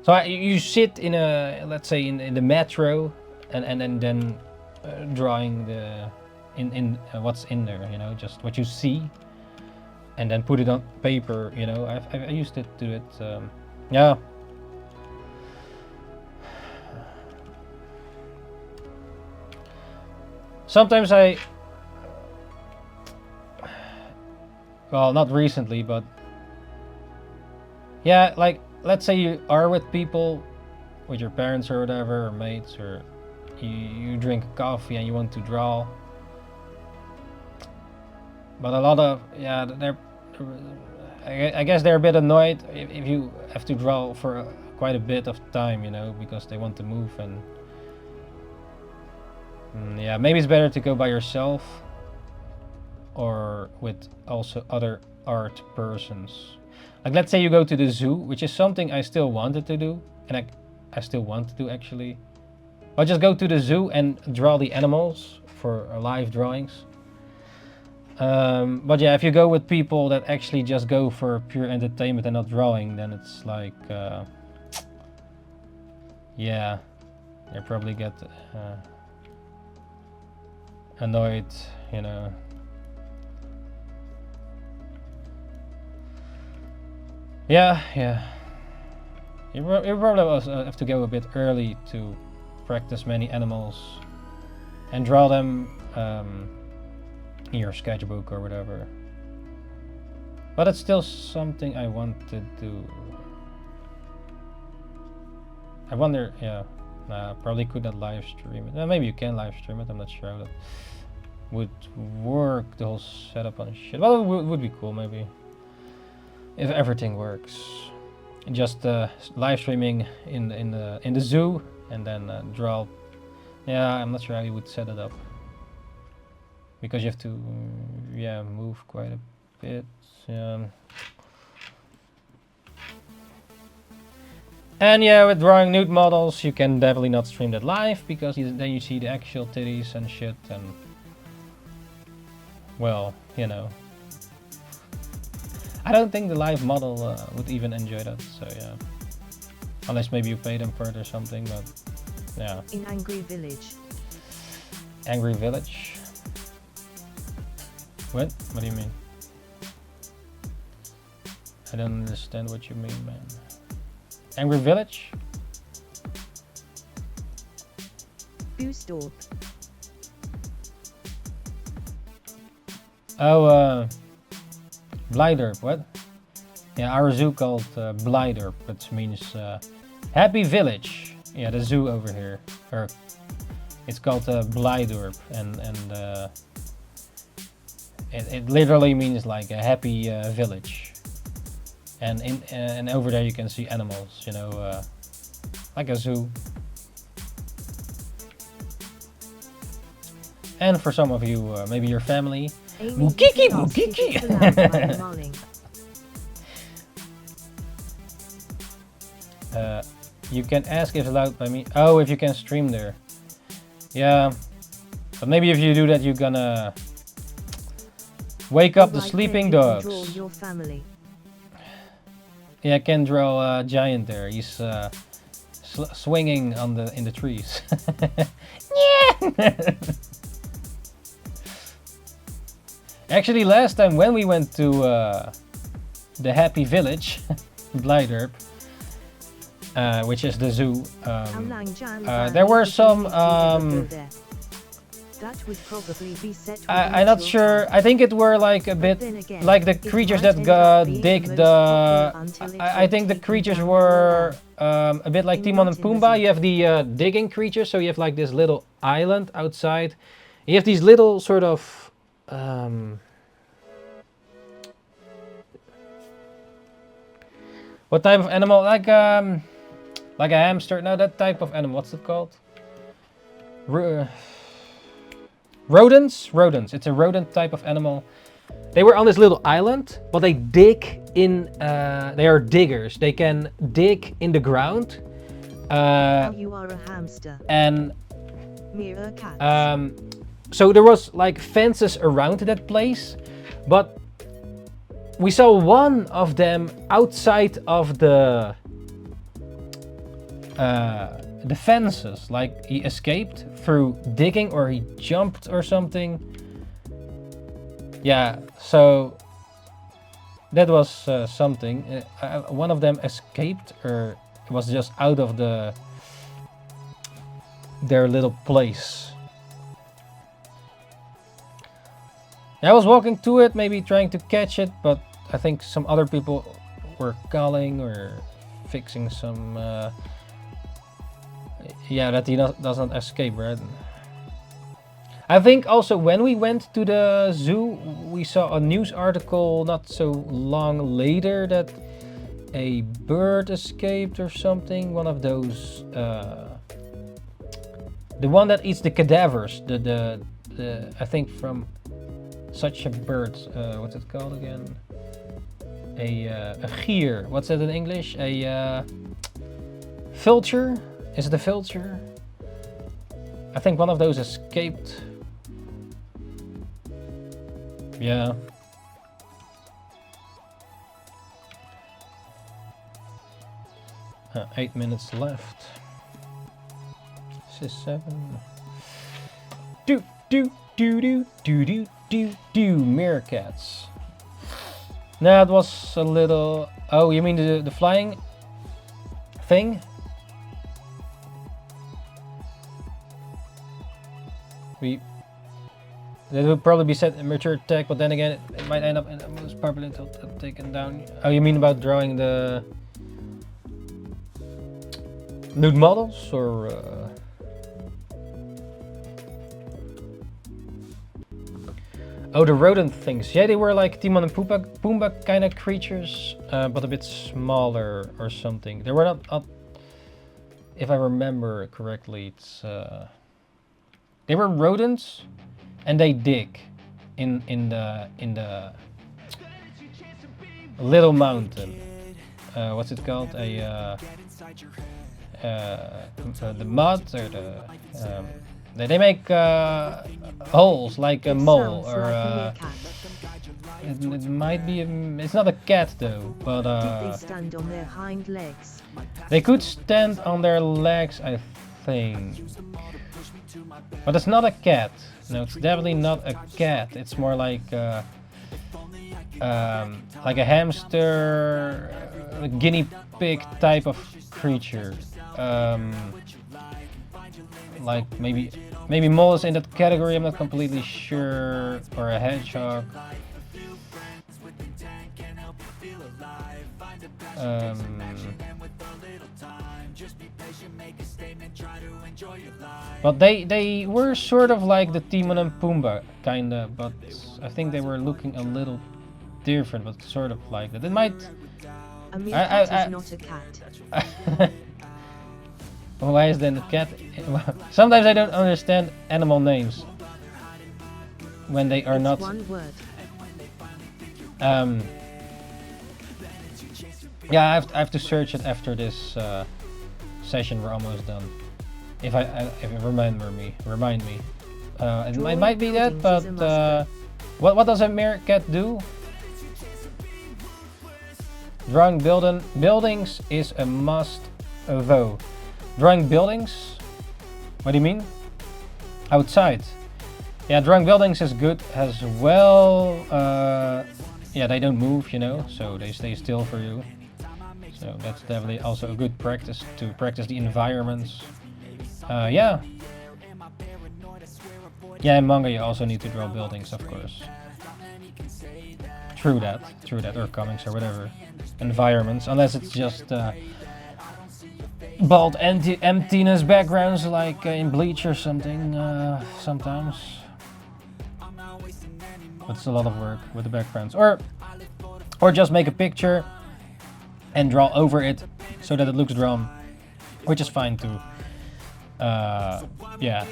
So you sit in a, let's say in the metro, and then drawing the in what's in there, you know, just what you see, and then put it on paper. You know, I used to do it. Yeah. Sometimes well, not recently, but yeah, like let's say you are with people, with your parents or whatever, or mates, or you drink coffee and you want to draw. But a lot of, yeah, I guess they're a bit annoyed if you have to draw for quite a bit of time, you know, because they want to move and yeah, maybe it's better to go by yourself. Or with also other art persons. Like let's say you go to the zoo, which is something I still wanted to do, and I still want to do actually. But just go to the zoo and draw the animals for live drawings. But yeah, if you go with people that actually just go for pure entertainment and not drawing, then it's like, yeah, they probably get annoyed, you know. Yeah. You probably also have to go a bit early to practice many animals and draw them in your sketchbook or whatever. But it's still something I want to do. I wonder, yeah, probably could not live stream it. Maybe you can live stream it, I'm not sure how that would work, the whole setup on shit. Well, it would be cool maybe. If everything works, just live streaming in the zoo and then draw. Yeah, I'm not sure how you would set it up because you have to yeah, move quite a bit. And yeah, with drawing nude models, you can definitely not stream that live because then you see the actual titties and shit, and well, you know. I don't think the live model would even enjoy that, so yeah. Unless maybe you pay them for it or something, but yeah. In Angry Village. Angry Village? What? What do you mean? I don't understand what you mean, man. Angry Village? Boostorp. Oh, Bliderp, what? Yeah, our zoo called Bliderp, which means happy village. Yeah, the zoo over here. Or it's called Bliderp, and it literally means like a happy village. And over there you can see animals, you know, like a zoo. And for some of you, maybe your family. Bukiki, Bukiki! You can ask if allowed by me. Oh, if you can stream there. Yeah, but maybe if you do that, you're gonna wake up the sleeping dogs. Draw your family. Yeah, I can draw a giant there. He's swinging on in the trees. Yeah. Actually, last time when we went to the Happy Village, Blijdorp, which is the zoo, there were some. That would probably be set with I'm not sure. I think it were like a bit like the creatures that dig the. I think the creatures were a bit like Timon and Pumbaa. You have the digging creatures, so you have like this little island outside. You have these little sort of. What type of animal? Like a hamster? No, that type of animal. What's it called? Rodents? Rodents. It's a rodent type of animal. They were on this little island, but they dig in. They are diggers. They can dig in the ground. You are a hamster. And Meerkat. so there was like fences around that place, but we saw one of them outside of the fences. Like he escaped through digging, or he jumped or something. Yeah, so that was something. One of them escaped, or was just out of their little place. I was walking to it, maybe trying to catch it, but I think some other people were calling or fixing some. Yeah, that he does not escape, right? I think also when we went to the zoo, we saw a news article not so long later that a bird escaped or something. One of those, the one that eats the cadavers. The I think from such a bird. What's it called again? A gier. What's that in English? A vulture. Is it a vulture? I think one of those escaped. Yeah. 8 minutes left. 6, 7. Do. Meerkats. Nah, it was a little. Oh, you mean the flying thing? That would probably be set in mature tech, but then again, it might end up in the most popular until taken down. Oh, you mean about drawing the nude models, or? Oh, the rodent things. Yeah, they were like Timon and Pumbaa kind of creatures, but a bit smaller or something. They were not. If I remember correctly, it's. They were rodents, and they dig in the little mountain. What's it called? The mud, or they make holes like a mole, or it might be. It's not a cat though, but Did they stand on their hind legs? They could stand on their legs, I think. But it's not a cat. No, it's definitely not a cat. It's more like a hamster, a guinea pig type of creature. Like maybe mole is in that category. I'm not completely sure. Or a hedgehog. But they were sort of like the Timon and Pumbaa kinda, but I think they were looking a little different, but sort of like that. It might. A meerkat is not a cat. Why is then a cat? Sometimes I don't understand animal names when they are not. One word. Yeah, I have to search it after this session. We're almost done. If it remind me. It might be that, but what does a meerkat do? Drawing buildings is a must, though. Drawing buildings? What do you mean? Outside. Yeah, drawing buildings is good as well. Yeah, they don't move, you know, so they stay still for you. So that's definitely also a good practice to practice the environments. Yeah. Yeah, in manga you also need to draw buildings, of course. True that, or comics or whatever. Environments, unless it's just bald emptiness backgrounds like in Bleach or something, sometimes. But it's a lot of work with the backgrounds. Or just make a picture and draw over it so that it looks drawn, which is fine too. Yeah.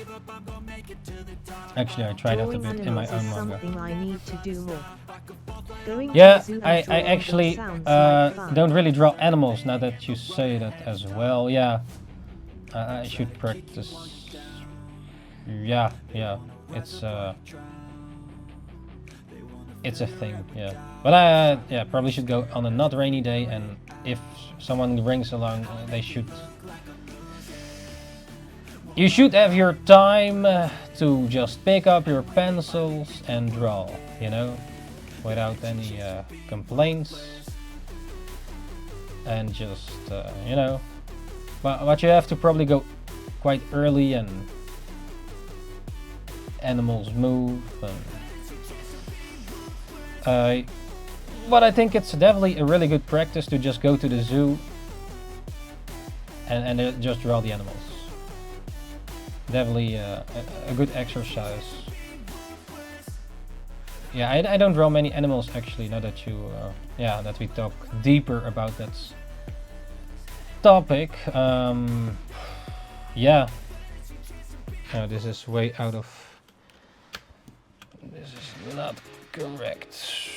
Actually, I tried that a bit in my own manga. I need to do more. Yeah, I actually don't really draw animals now that you say that as well. Yeah, I should practice. Yeah, it's a thing. Yeah, but yeah, probably should go on a not rainy day, and if someone brings along, you should have your time to just pick up your pencils and draw, you know, without any complaints, and just you know, but you have to probably go quite early, and animals move, and but I think it's definitely a really good practice to just go to the zoo and just draw the animals. Definitely a good exercise. Yeah, I don't draw many animals actually, now that you, yeah, that we talk deeper about that topic. Yeah. No, this is way out of... This is not correct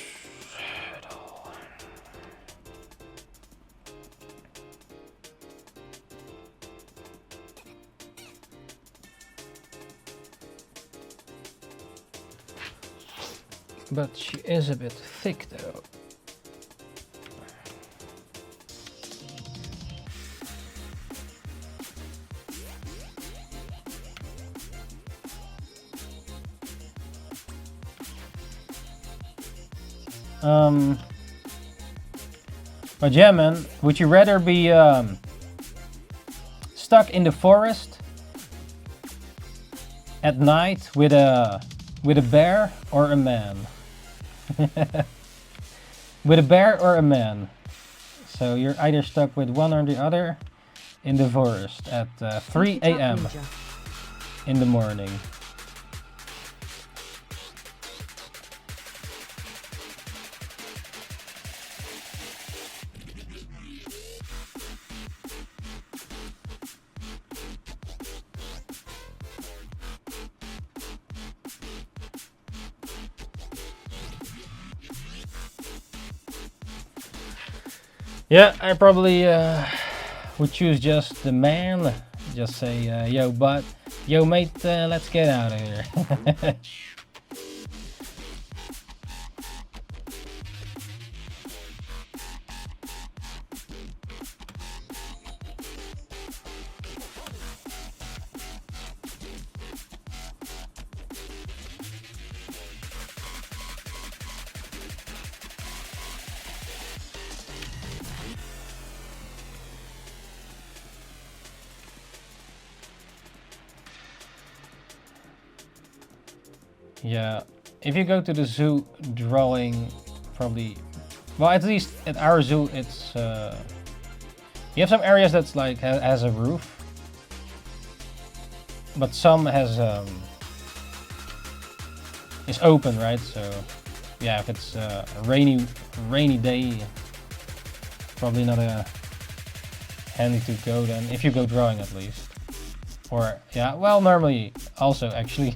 at all. But she is a bit thick though. But yeah, man, would you rather be stuck in the forest at night with a bear or a man? With a bear or a man? So you're either stuck with one or the other in the forest at 3 a.m. in the morning. Yeah, I probably would choose just the man. Just say, yo, bud, yo, mate, let's get out of here. Yeah, if you go to the zoo drawing, probably, well, at least at our zoo, it's you have some areas that's like has a roof, but some has is open, right? So yeah, if it's a rainy day, probably not a handy to go then, if you go drawing at least. Or yeah, well, normally also actually.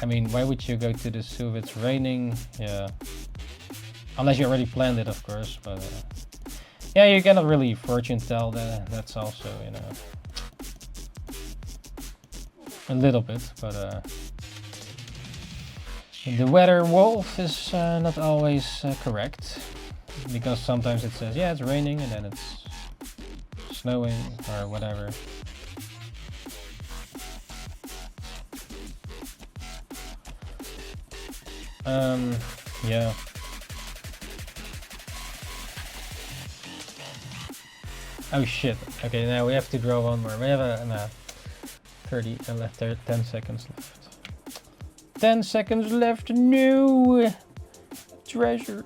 I mean, why would you go to the zoo if it's raining? Yeah, unless you already planned it, of course. But yeah, you cannot really fortune tell that. That's also, you know, a little bit. But the weather wolf is not always correct, because sometimes it says, yeah, it's raining, and then it's snowing or whatever. Yeah. Oh shit. Okay, now we have to draw one more. We have a no, 30 left there. 10 seconds left. 10 seconds left. No treasures.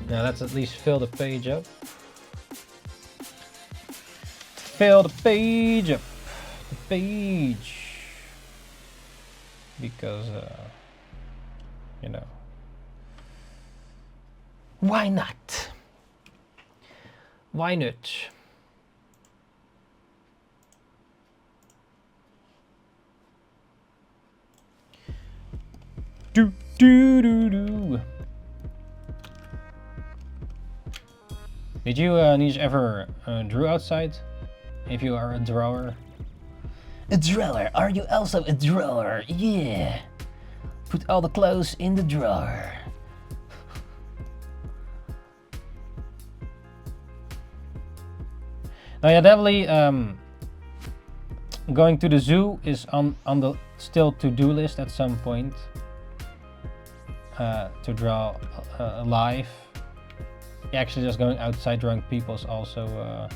Now let's at least fill the page up. Fill the page up. The page. Because, you know. Why not? Why not? Do do do do. Did you Nish ever draw outside? If you are a drawer. A drawer? Are you also a drawer? Yeah. Put all the clothes in the drawer. Now yeah, definitely going to the zoo is on the still to-do list at some point. To draw live. Actually just going outside drawing people is also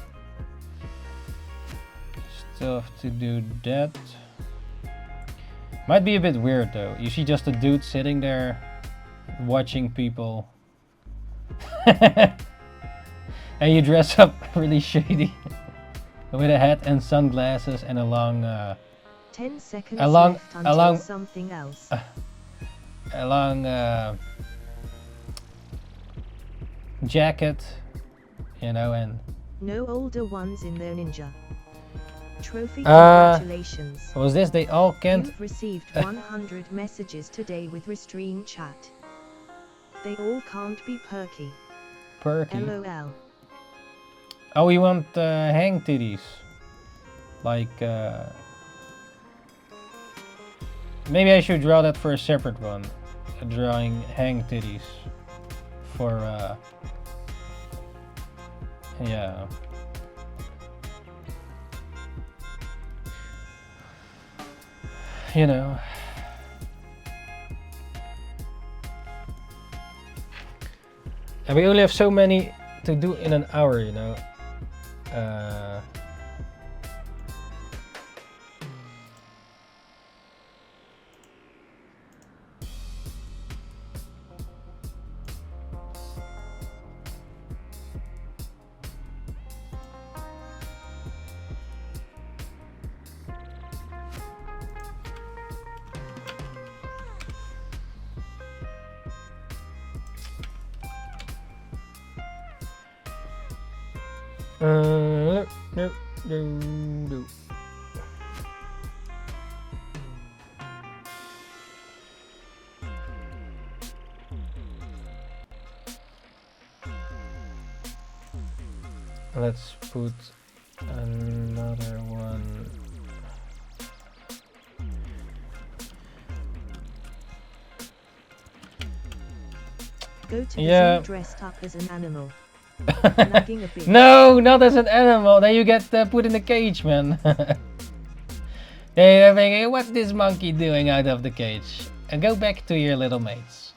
still have to do that. Might be a bit weird though. You see just a dude sitting there watching people. And you dress up really shady with a hat and sunglasses and a long 10 seconds along left until along something else. a long jacket, you know, and No older ones in their ninja trophy. Uh, Congratulations. what was this? They all can't. You've received 100 messages today with restream chat. They all can't be perky. Perky. LOL. Oh, we want hang titties. Like, maybe I should draw that for a separate one. Drawing hang titties. For, yeah. You know. And we only have so many to do in an hour, you know. No. Let's put another one. Go to the Yeah. zoo dressed up as an animal. Nagging a bit. No, not as an animal. Then you get put in a cage, man. They're thinking, what's this monkey doing out of the cage? And go back to your little mates.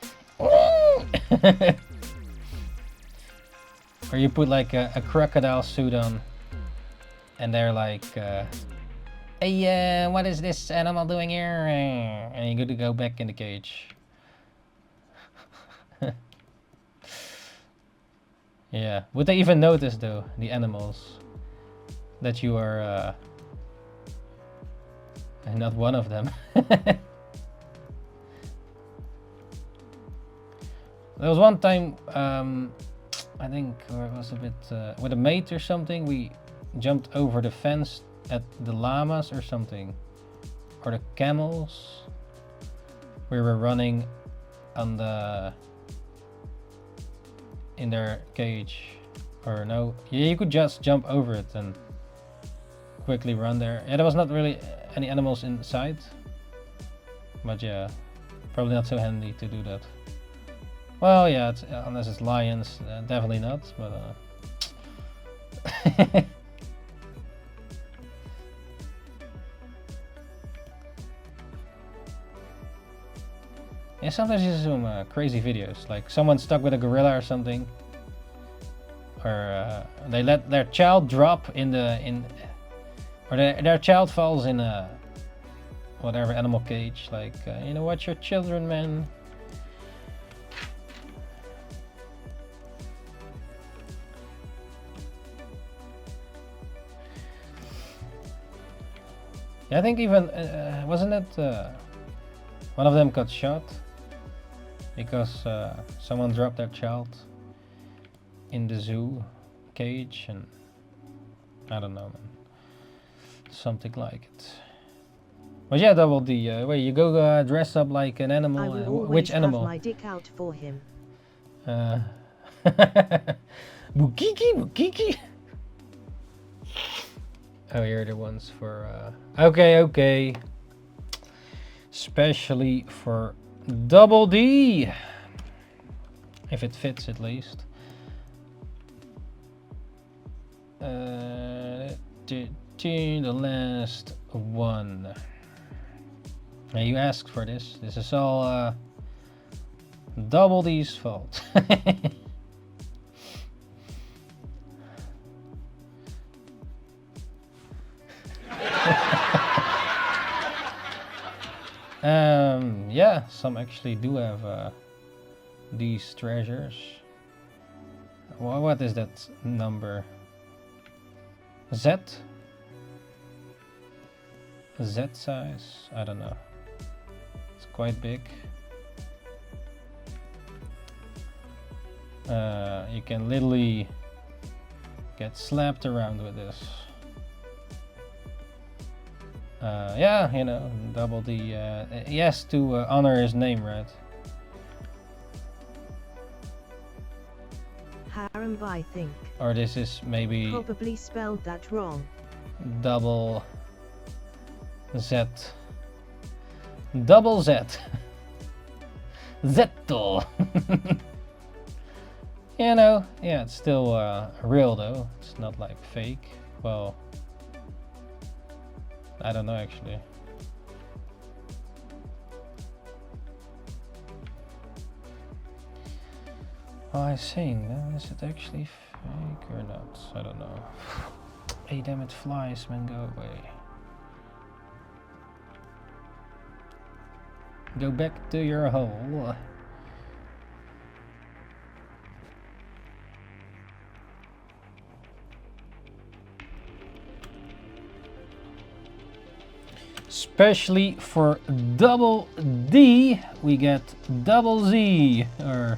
Or you put like a crocodile suit on, and they're like, hey, what is this animal doing here? And you got to go back in the cage. Yeah, would they even notice though, the animals, that you are not one of them? There was one time, I think it was a bit with a mate or something, we jumped over the fence at the llamas or something, or the camels. We were running on in their cage, or no, yeah, you could just jump over it and quickly run there. Yeah, there was not really any animals inside, but yeah, probably not so handy to do that. Well, yeah, unless it's lions, definitely not, but Yeah, sometimes you see some crazy videos, like someone stuck with a gorilla or something, or they let their child drop or their child falls in a whatever animal cage. Like, you know, watch your children, man. Yeah, I think even wasn't it one of them got shot because someone dropped their child in the zoo cage, and I don't know, man, something like it. But yeah, Double D, wait, you go dress up like an animal. I will always which animal? have my dick out for him. Bukiki, Bukiki. Oh, you're the ones for okay. Especially for Double D, if it fits at least. The last one. Now you asked for this. This is all Double D's fault. Yeah, some actually do have these treasures. Well, what is that number? Z? Z size? I don't know. It's quite big. You can literally get slapped around with this. Yeah, you know, Double D, he has to honor his name, right? Harem, I think. Or this is maybe Probably spelled that wrong. double Z. Double Z. Zetto. You know, yeah, it's still real though. It's not like fake. Well, I don't know actually. Oh, I think, is it actually fake or not? I don't know. Hey, damn it, flies, man, go away. Go back to your hole. Especially for Double D, we get Double Z, or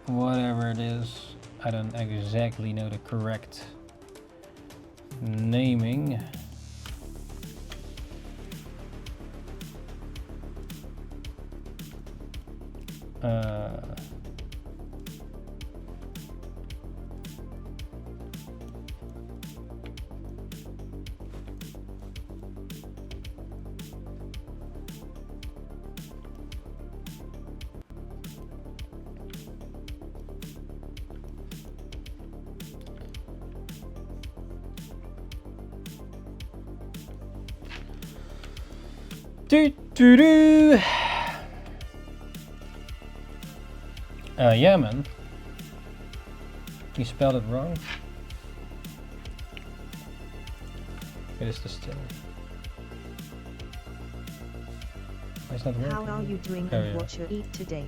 whatever it is. I don't exactly know the correct naming. Yeah, man. You spelled it wrong. It is the still. Why is that working? How are you doing Oh, and yeah. what you eat today?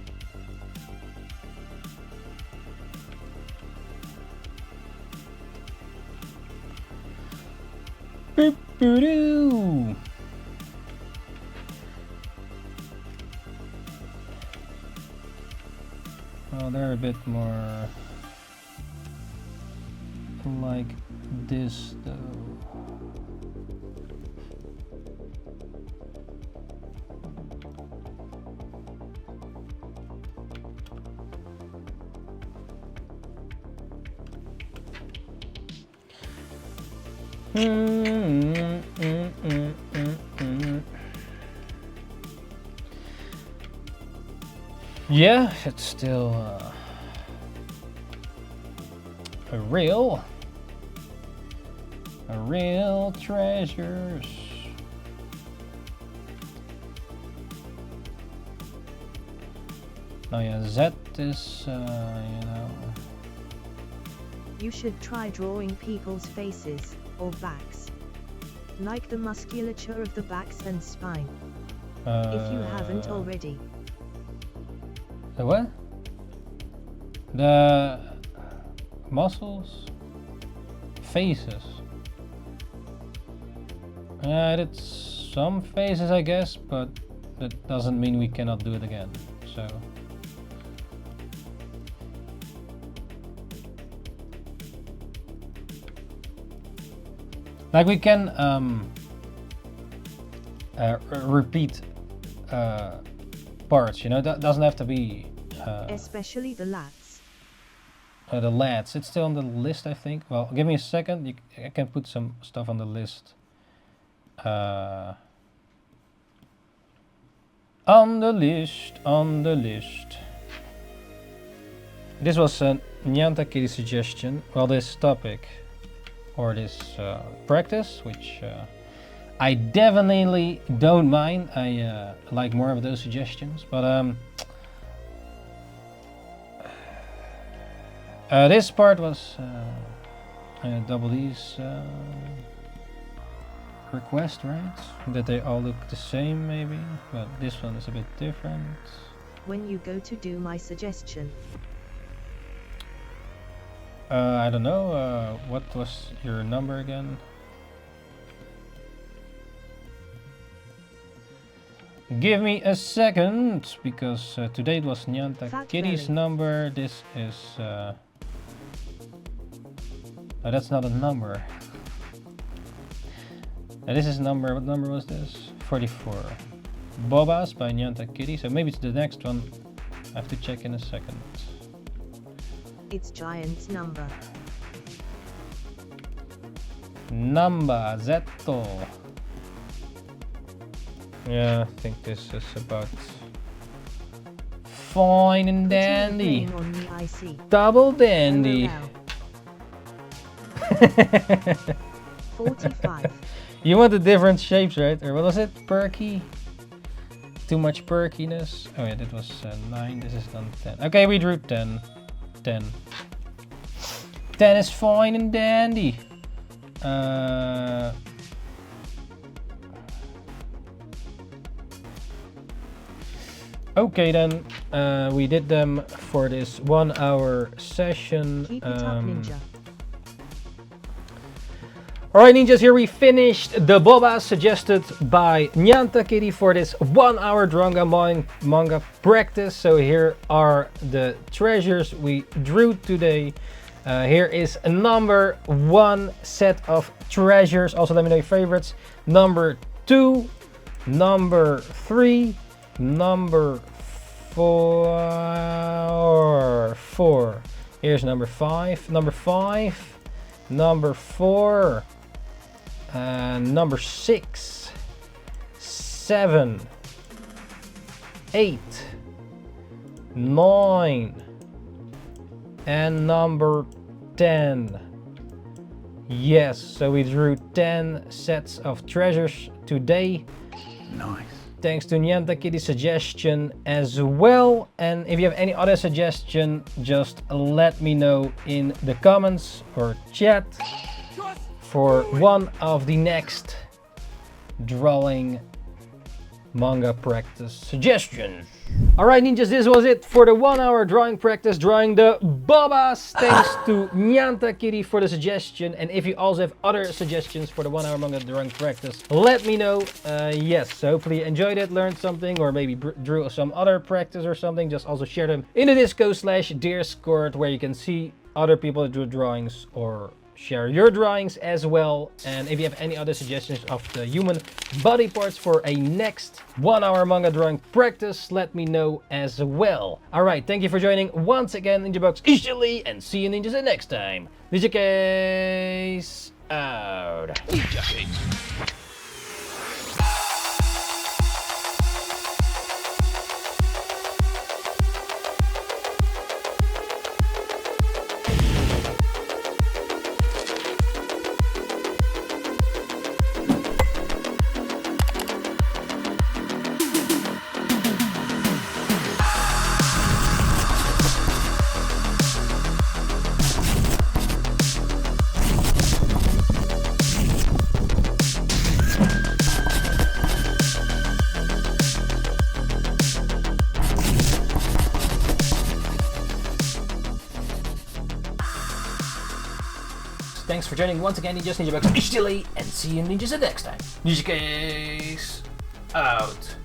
Boop, boo, doo. Well, they're a bit more like this though. Yeah, it's still a real treasures. Oh yeah, Z is, you know. You should try drawing people's faces, or backs. Like the musculature of the backs and spine. If you haven't already. The what? The muscles? Faces. Yeah, it's some faces I guess, but that doesn't mean we cannot do it again, so. Like we can repeat parts, you know, that doesn't have to be Especially the lats. the lats. It's still on the list, I think. Well, give me a second. I can put some stuff on the list. On the list. This was a Ninjakees suggestion. Well, this topic or this practice, which I definitely don't mind. I like more of those suggestions, but this part was Double D's request, right? That they all look the same maybe, but this one is a bit different. When you go to do my suggestion. I don't know, what was your number again? Give me a second, because today it was Ninjakees' number. This is oh, that's not a number. This is number, what number was this? 44. Bobas by Ninjakees, so maybe it's the next one. I have to check in a second. It's Giant's number. Number Zetto. Yeah, I think this is about fine and dandy. On me, I see. Double dandy. 45. You want the different shapes, right? Or what was it? Perky? Too much perkiness. Oh yeah, that was 9. This is done 10. Okay, we drew 10. 10. 10 is fine and dandy. Okay then, we did them for this 1 hour session. Keep it up, Ninja. Alright ninjas, here we finished the Bobas suggested by Ninjakees for this 1 hour manga practice. So here are the treasures we drew today. Here is a number 1 set of treasures. Also let me know your favorites. Number 2, number 3, number 4. Here's number 5, number 5, number 4. Number 6, 7, 8, 9, and number 10. Yes, so we drew 10 sets of treasures today. Nice. Thanks to Ninjakees' suggestion as well. And if you have any other suggestion, just let me know in the comments or chat for one of the next drawing manga practice suggestions. Alright ninjas, this was it for the 1 hour drawing practice, drawing the Bobas. Thanks to Ninjakees for the suggestion. And if you also have other suggestions for the 1 hour manga drawing practice, let me know. Yes, so hopefully you enjoyed it, learned something, or maybe drew some other practice or something. Just also share them in the Discord, where you can see other people that drew drawings or share your drawings as well. And if you have any other suggestions of the human body parts for a next 1 hour manga drawing practice, let me know as well. Alright, thank you for joining once again, NINJABOX ishhh, and see you ninjas next time. Ninjakees out. Ninjakees. thanks for joining once again, Ninjas, NINJABOX, ishhh, and see you ninjas next time. Ninjakees out.